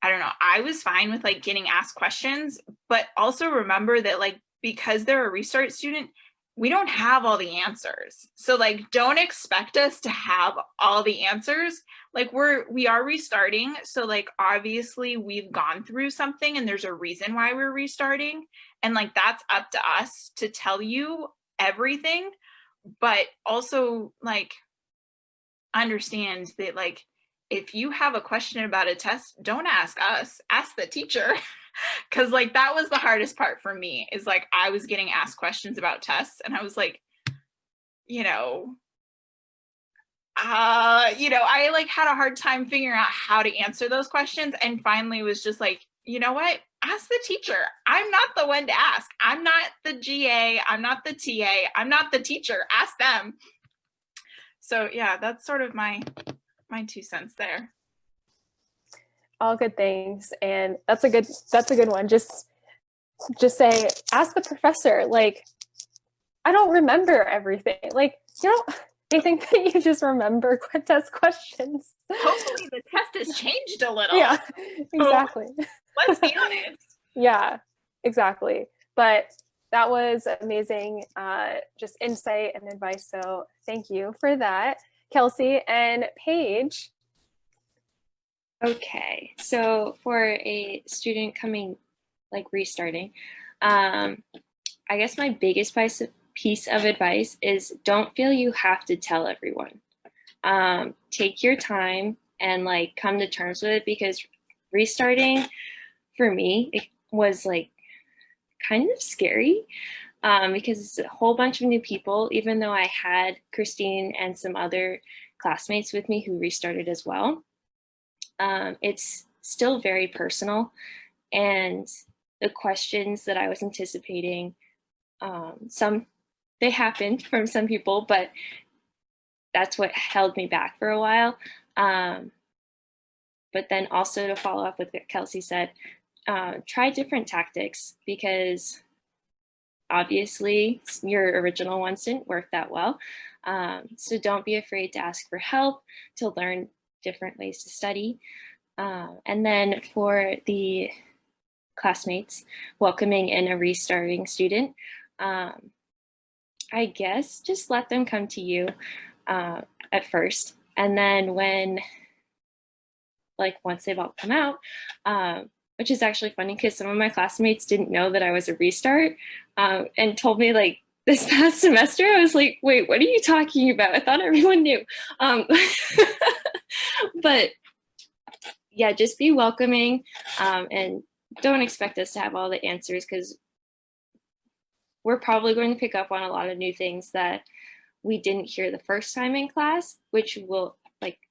don't know, I was fine with like getting asked questions, but also remember that like, because they're a restart student, we don't have all the answers. So like, don't expect us to have all the answers. Like we are restarting. So like, obviously we've gone through something and there's a reason why we're restarting. And like, that's up to us to tell you everything, but also like, understand that like, if you have a question about a test, don't ask us, ask the teacher. Cause like, that was the hardest part for me, is like, I was getting asked questions about tests and I was like, I like had a hard time figuring out how to answer those questions. And finally was just like, you know what? Ask the teacher. I'm not the one to ask. I'm not the GA. I'm not the TA. I'm not the teacher. Ask them. So yeah, that's sort of my 2 cents there. All good things, and that's a good one. Just say, ask the professor. Like, I don't remember everything. Like, they think that you just remember test questions. Hopefully the test has changed a little. Yeah, exactly. So, let's be honest. Yeah, exactly. But that was amazing, just insight and advice. So thank you for that, Kelsey and Paige. Okay, so for a student coming, like restarting, I guess my biggest piece of advice is don't feel you have to tell everyone. Take your time and like come to terms with it, because restarting for me, it was like kind of scary, because it's a whole bunch of new people, even though I had Christine and some other classmates with me who restarted as well. It's still very personal, and the questions that I was anticipating, they happened from some people, but that's what held me back for a while. But then also, to follow up with what Kelsey said, try different tactics, because obviously your original ones didn't work that well. So don't be afraid to ask for help, to learn different ways to study. And then for the classmates welcoming in a restarting student, I guess just let them come to you at first. And then once they've all come out, which is actually funny because some of my classmates didn't know that I was a restart, and told me like this past semester. I was like, wait, what are you talking about? I thought everyone knew. But yeah, just be welcoming, and don't expect us to have all the answers, because we're probably going to pick up on a lot of new things that we didn't hear the first time in class, which will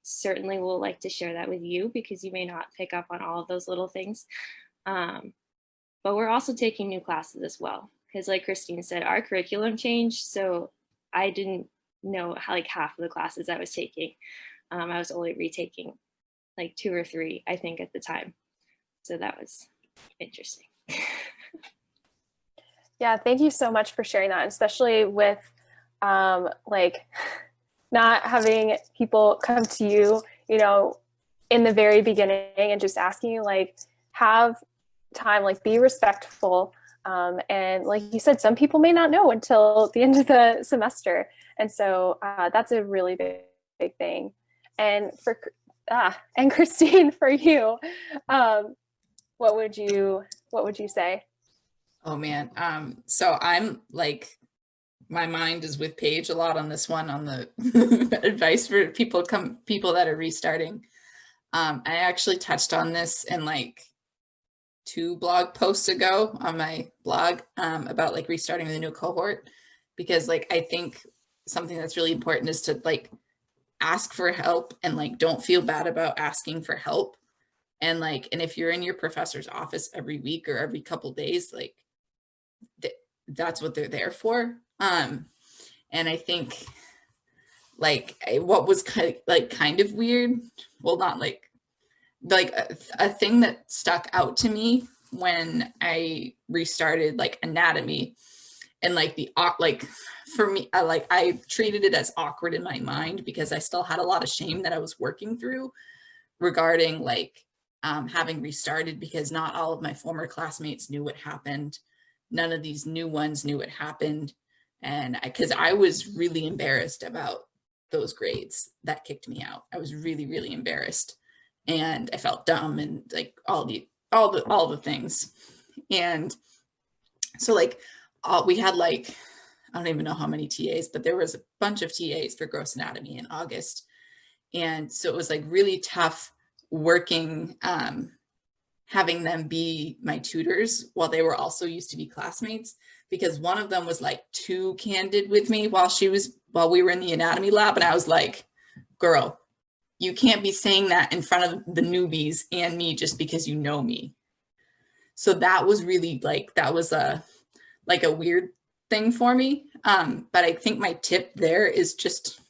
certainly will like to share that with you, because you may not pick up on all of those little things. But we're also taking new classes as well, because like Christine said, our curriculum changed. So I didn't know how half of the classes I was taking. I was only retaking 2 or 3, I think, at the time. So that was interesting. Yeah, thank you so much for sharing that, especially with not having people come to you, in the very beginning and just asking you, like, have time, like, be respectful. And like you said, some people may not know until the end of the semester. And so that's a really big thing. And and Christine, for you, what would you say? Oh man. So I'm like, my mind is with Paige a lot on this one, on the advice for people that are restarting. I actually touched on this in like 2 blog posts ago on my blog about like restarting with a new cohort, because like I think something that's really important is to like ask for help and like don't feel bad about asking for help. And like, and if you're in your professor's office every week or every couple days, like that's what they're there for. And I think like what was kind of weird, well, not like a thing that stuck out to me when I restarted like anatomy, and like for me, I treated it as awkward in my mind because I still had a lot of shame that I was working through regarding like having restarted, because not all of my former classmates knew what happened. None of these new ones knew what happened. And because I was really embarrassed about those grades that kicked me out. I was really, really embarrassed. And I felt dumb and like all the things. And so like we had like, I don't even know how many TAs, but there was a bunch of TAs for gross anatomy in August. And so it was like really tough working, having them be my tutors while they were also used to be classmates, because one of them was like too candid with me while we were in the anatomy lab. And I was like, girl, you can't be saying that in front of the newbies and me just because you know me. So that was really like, that was a weird thing for me. But I think my tip there is just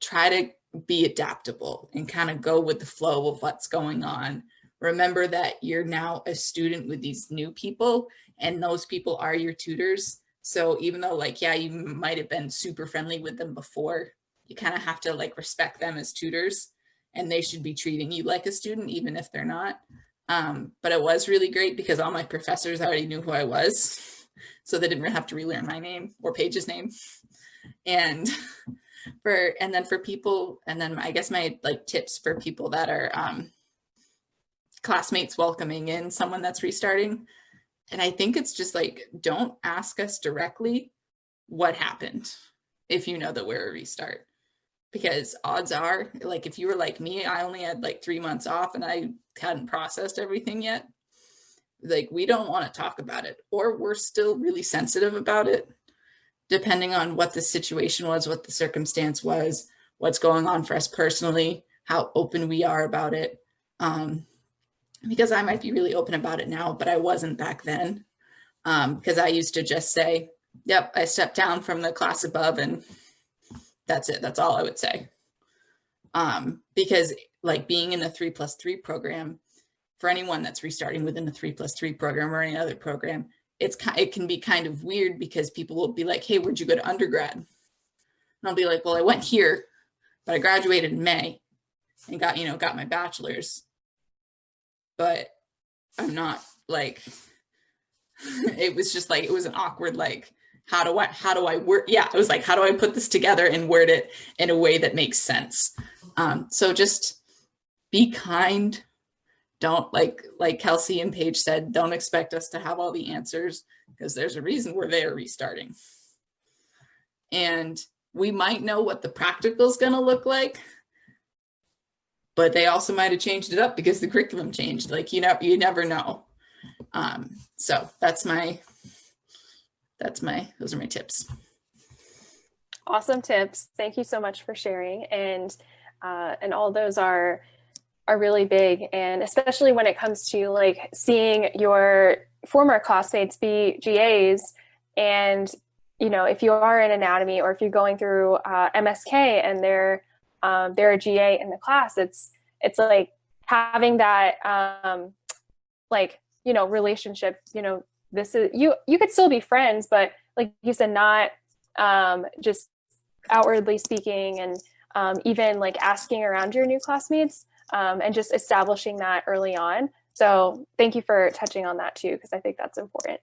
try to be adaptable and kind of go with the flow of what's going on. Remember that you're now a student with these new people, and those people are your tutors. So even though like, yeah, you might have been super friendly with them before, you kind of have to like respect them as tutors, and they should be treating you like a student, even if they're not. But it was really great because all my professors already knew who I was. So they didn't have to relearn my name or Paige's name. And then for people, and then I guess my like tips for people that are classmates welcoming in someone that's restarting. And I think it's just like, don't ask us directly what happened if you know that we're a restart. Because odds are, like if you were like me, I only had like 3 months off and I hadn't processed everything yet. Like we don't want to talk about it, or we're still really sensitive about it, depending on what the situation was, what the circumstance was, what's going on for us personally, how open we are about it. Because I might be really open about it now, but I wasn't back then. Because I used to just say, yep, I stepped down from the class above and that's it. That's all I would say. Because like being in the 3+3 program, for anyone that's restarting within the 3+3 program or any other program, it can be kind of weird because people will be like, hey, where'd you go to undergrad? And I'll be like, well, I went here, but I graduated in May and got my bachelor's. But I'm not like, it was just like, it was an awkward, like, how do I work? Yeah, it was like, how do I put this together and word it in a way that makes sense? So just be kind. Don't like Kelsey and Paige said, don't expect us to have all the answers, because there's a reason we're there restarting. And we might know what the practical is going to look like, but they also might have changed it up because the curriculum changed. Like, you never know. So those are my tips. Awesome tips. Thank you so much for sharing. And all those are really big. And especially when it comes to like seeing your former classmates be GAs, and, if you are in anatomy or if you're going through MSK and they're a GA in the class, it's like having that, relationship, this is, you could still be friends, but like you said, not just outwardly speaking, and even like asking around your new classmates. and just establishing that early on. So thank you for touching on that too, because I think that's important.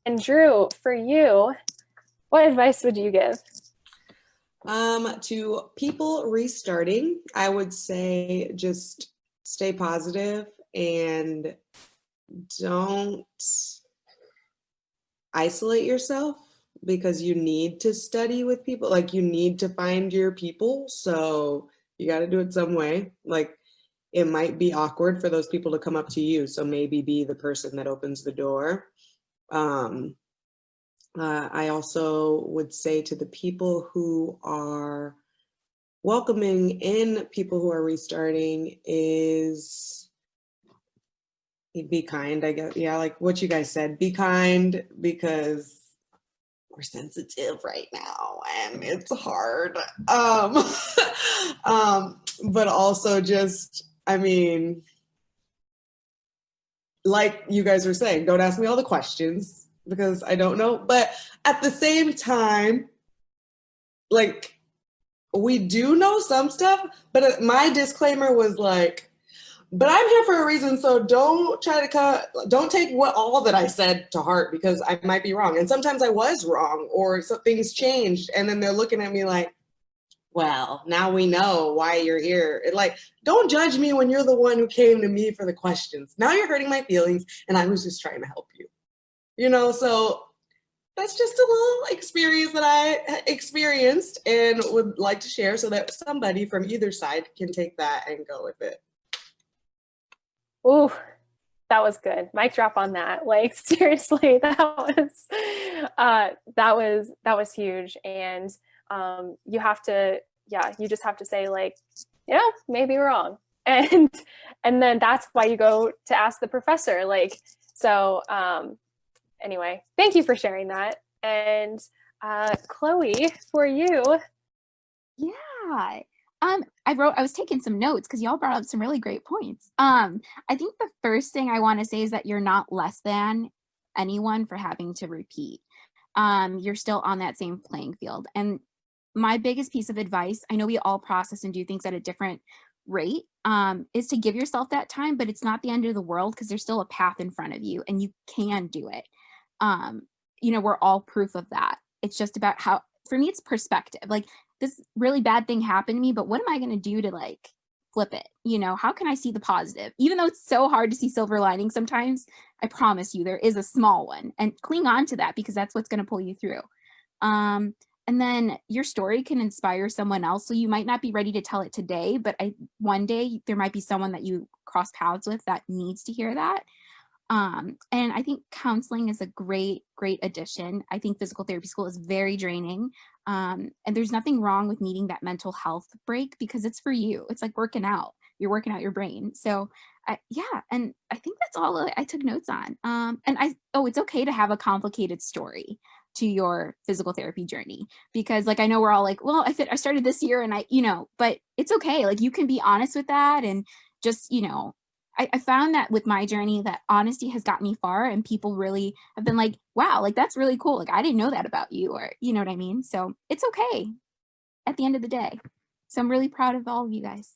And Drew, for you, what advice would you give? To people restarting, I would say just stay positive and don't isolate yourself, because you need to study with people. Like, you need to find your people. So you got to do it some way. Like, it might be awkward for those people to come up to you. So maybe be the person that opens the door. I also would say to the people who are welcoming in people who are restarting is be kind, I guess. Yeah, like what you guys said, be kind, because we're sensitive right now and it's hard. But also just, I mean, like you guys were saying, don't ask me all the questions because I don't know. But at the same time, like, we do know some stuff, but my disclaimer was like, but I'm here for a reason, so don't don't take all that I said to heart, because I might be wrong. And sometimes I was wrong, or things changed, and then they're looking at me like, well, now we know why you're here. Like, don't judge me when you're the one who came to me for the questions. Now you're hurting my feelings, and I was just trying to help you. So that's just a little experience that I experienced and would like to share, so that somebody from either side can take that and go with it. Ooh, that was good. Mic drop on that. Like, seriously, that was huge. And you have to, you just have to say, like, maybe wrong. And then that's why you go to ask the professor. Like, so anyway, thank you for sharing that. And Chloe, for you. Yeah. I was taking some notes because y'all brought up some really great points. I think the first thing I want to say is that you're not less than anyone for having to repeat. You're still on that same playing field. And my biggest piece of advice, I know we all process and do things at a different rate, is to give yourself that time, but it's not the end of the world, because there's still a path in front of you and you can do it. We're all proof of that. It's just about how, for me, it's perspective. Like, this really bad thing happened to me, but what am I going to do to like flip it? How can I see the positive? Even though it's so hard to see silver lining sometimes, I promise you there is a small one, and cling on to that, because that's what's going to pull you through. And then your story can inspire someone else. So you might not be ready to tell it today, but one day there might be someone that you cross paths with that needs to hear that. And I think counseling is a great addition. I think physical therapy school is very draining. And there's nothing wrong with needing that mental health break, because it's for you. It's like working out. You're working out your brain. So and I think that's all I took notes on. It's okay to have a complicated story to your physical therapy journey, because like, I know we're all like, well, I started this year and but it's okay. Like, you can be honest with that, and just, I found that with my journey, that honesty has got me far, and people really have been like, wow, like, that's really cool. Like, I didn't know that about you, or you know what I mean? So it's okay at the end of the day. So I'm really proud of all of you guys.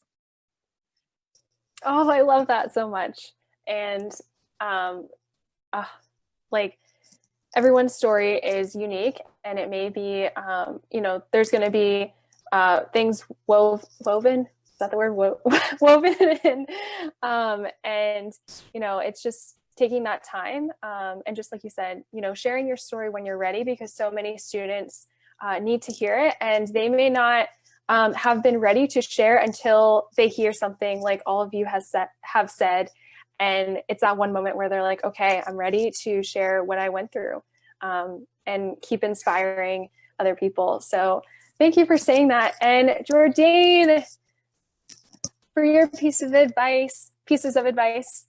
Oh, I love that so much. And like, everyone's story is unique, and it may be, there's going to be things woven. Is that the word? Woven in. And, it's just taking that time. And just like you said, sharing your story when you're ready, because so many students need to hear it, and they may not have been ready to share until they hear something like all of you have said. And it's that one moment where they're like, okay, I'm ready to share what I went through, and keep inspiring other people. So thank you for saying that. And Jordan, for your pieces of advice.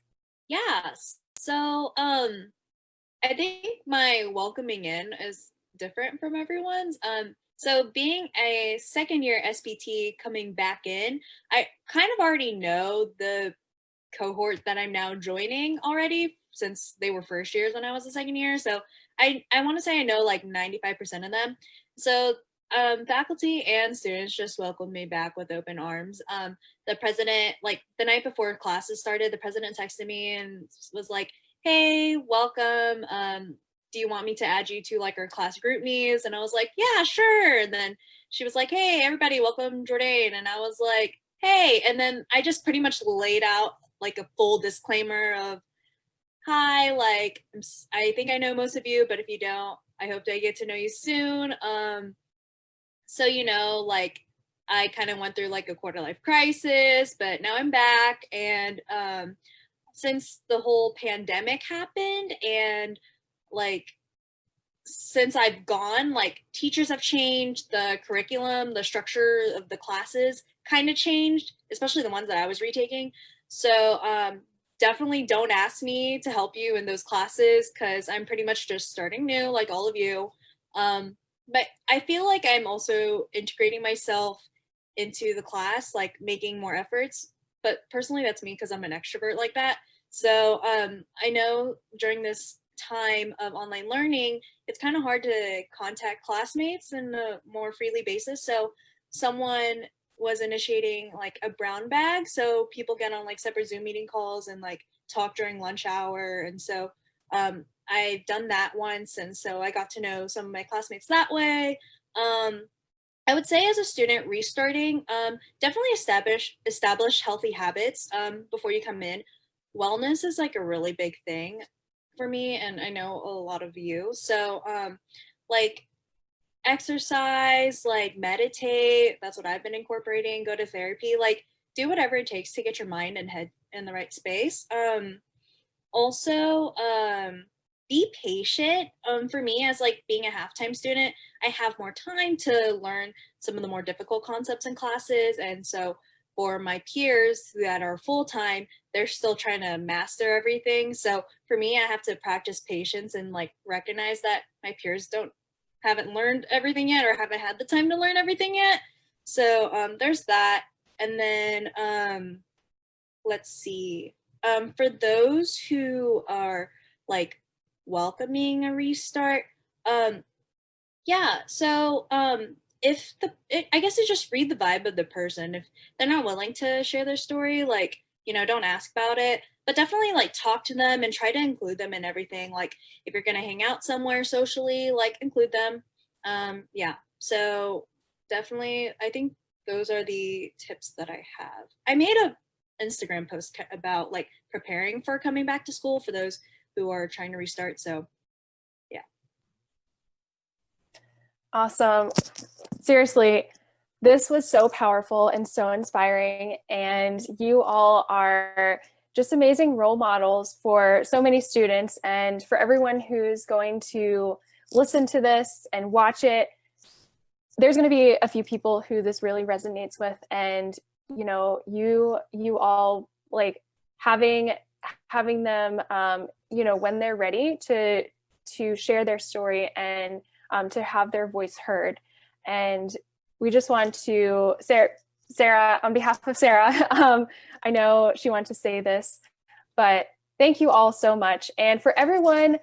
Yes. So I think my welcoming in is different from everyone's. So being a second year SPT coming back in, I kind of already know the cohort that I'm now joining already, since they were first years when I was a second year. So I want to say I know like 95% of them. So faculty and students just welcomed me back with open arms. The president, like the night before classes started, the president texted me and was like, "Hey, welcome. Do you want me to add you to like our class group meets?" And I was like, "Yeah, sure." And then she was like, "Hey, everybody, welcome Jordan." And I was like, "Hey." And then I just pretty much laid out like a full disclaimer of, "Hi, like I think I know most of you, but if you don't, I hope to get to know you soon." So, like I kind of went through like a quarter life crisis, but now I'm back. And since the whole pandemic happened and like since I've gone, like teachers have changed, the curriculum, the structure of the classes kind of changed, especially the ones that I was retaking. So definitely don't ask me to help you in those classes because I'm pretty much just starting new, like all of you. But I feel like I'm also integrating myself into the class, like making more efforts. But personally, that's me because I'm an extrovert like that. So I know during this time of online learning, it's kind of hard to contact classmates in a more freely basis. So someone was initiating like a brown bag. So people get on like separate Zoom meeting calls and like talk during lunch hour. And so I've done that once. And so I got to know some of my classmates that way. I would say as a student restarting, definitely establish healthy habits before you come in. Wellness is like a really big thing for me, and I know a lot of you. So like exercise, like meditate, that's what I've been incorporating, go to therapy, like do whatever it takes to get your mind and head in the right space. Also be patient. For me, as like being a half-time student, I have more time to learn some of the more difficult concepts in classes, and so for my peers that are full-time, they're still trying to master everything. So for me, I have to practice patience and like recognize that my peers haven't learned everything yet or haven't had the time to learn everything yet. So there's that. And then let's see. For those who are like welcoming a restart, yeah. So I guess it's just read the vibe of the person. If they're not willing to share their story, like don't ask about it. But definitely like talk to them and try to include them in everything. Like if you're gonna hang out somewhere socially, like include them. Yeah. So definitely, I think those are the tips that I have. I made a Instagram post about like preparing for coming back to school for those who are trying to restart. So yeah. Awesome. Seriously, this was so powerful and so inspiring. And you all are just amazing role models for so many students and for everyone who's going to listen to this and watch it. There's going to be a few people who this really resonates with. And, you all like having them, when they're ready to share their story and to have their voice heard. And we just want to, Sarah, on behalf of Sarah, I know she wanted to say this, but thank you all so much. And for everyone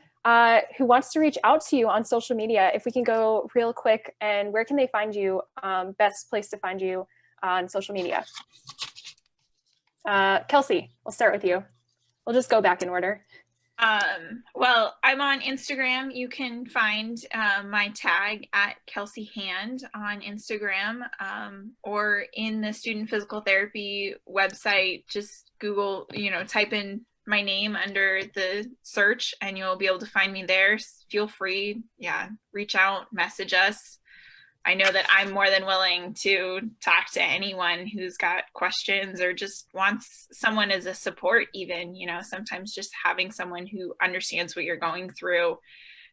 who wants to reach out to you on social media, if we can go real quick, and where can they find you? Best place to find you on social media. Kelsey, we'll start with you. We'll just go back in order. Well, I'm on Instagram. You can find my tag at Kelsey Hand on Instagram, or in the Student Physical Therapy website. Just Google, type in my name under the search and you'll be able to find me there. Feel free, reach out, message us. I know that I'm more than willing to talk to anyone who's got questions or just wants someone as a support even, sometimes just having someone who understands what you're going through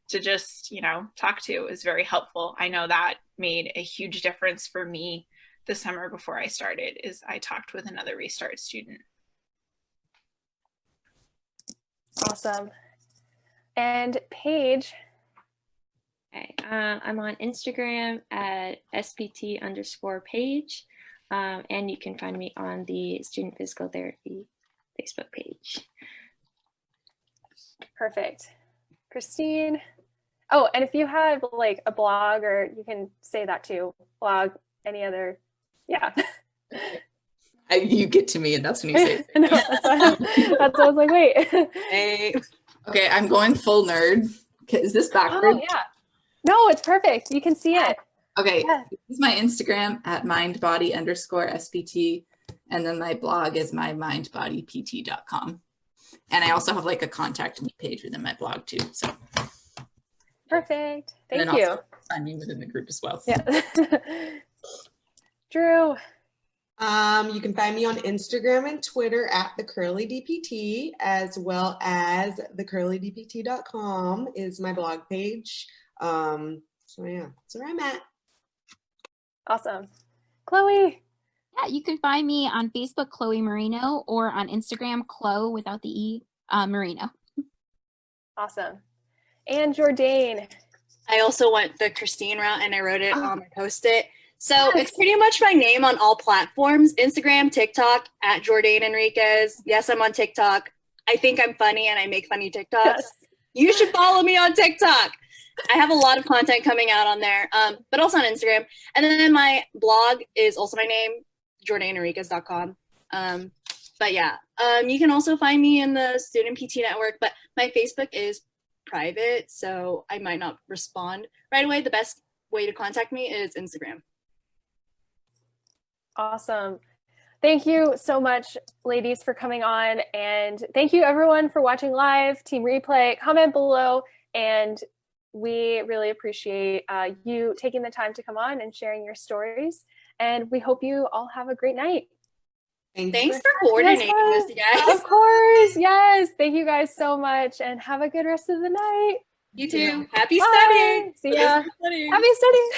to just, talk to is very helpful. I know that made a huge difference for me the summer before I started, is I talked with another Restart student. Awesome. And Paige. Okay, I'm on Instagram at SPT_page, and you can find me on the Student Physical Therapy Facebook page. Perfect. Christine, Oh, and if you have like a blog, or you can say that too, blog, any other, yeah. You get to me and that's when you say it. No, that's what I was like, wait. Hey. Okay, I'm going full nerd. Okay, is this backwards? Oh, yeah. No, it's perfect. You can see it. Okay, Yeah. this is my Instagram at mindbody_SPT. And then my blog is my mindbodypt.com. And I also have like a contact me page within my blog too. So Perfect. and Thank then you. also find me within the group as well. Yeah. Drew. You can find me on Instagram and Twitter at the Curly DPT, as well as thecurlydpt.com is my blog page. So yeah, that's where I'm at. Awesome. Chloe. Yeah, you can find me on Facebook, Chloe Marino, or on Instagram, Chloe without the E, Marino. Awesome. And Jordan. I also went the Christine route and I wrote it on my post-it. So Yes. it's pretty much my name on all platforms, Instagram, TikTok, at Jordan Enriquez. Yes, I'm on TikTok. I think I'm funny and I make funny TikToks. Yes. You should follow me on TikTok. I have a lot of content coming out on there, but also on Instagram. And then my blog is also my name, jordanenriquez.com. But yeah, you can also find me in the Student PT Network, but my Facebook is private, so I might not respond right away. The best way to contact me is Instagram. Awesome. Thank you so much, ladies, for coming on. And thank you, everyone, for watching live, Team Replay. Comment below. And we really appreciate you taking the time to come on and sharing your stories. And we hope you all have a great night. Thanks for coordinating this, you guys. Of course. Yes. Thank you guys so much. And have a good rest of the night. You too. Happy Bye. studying. See ya. Happy studying. Happy studying.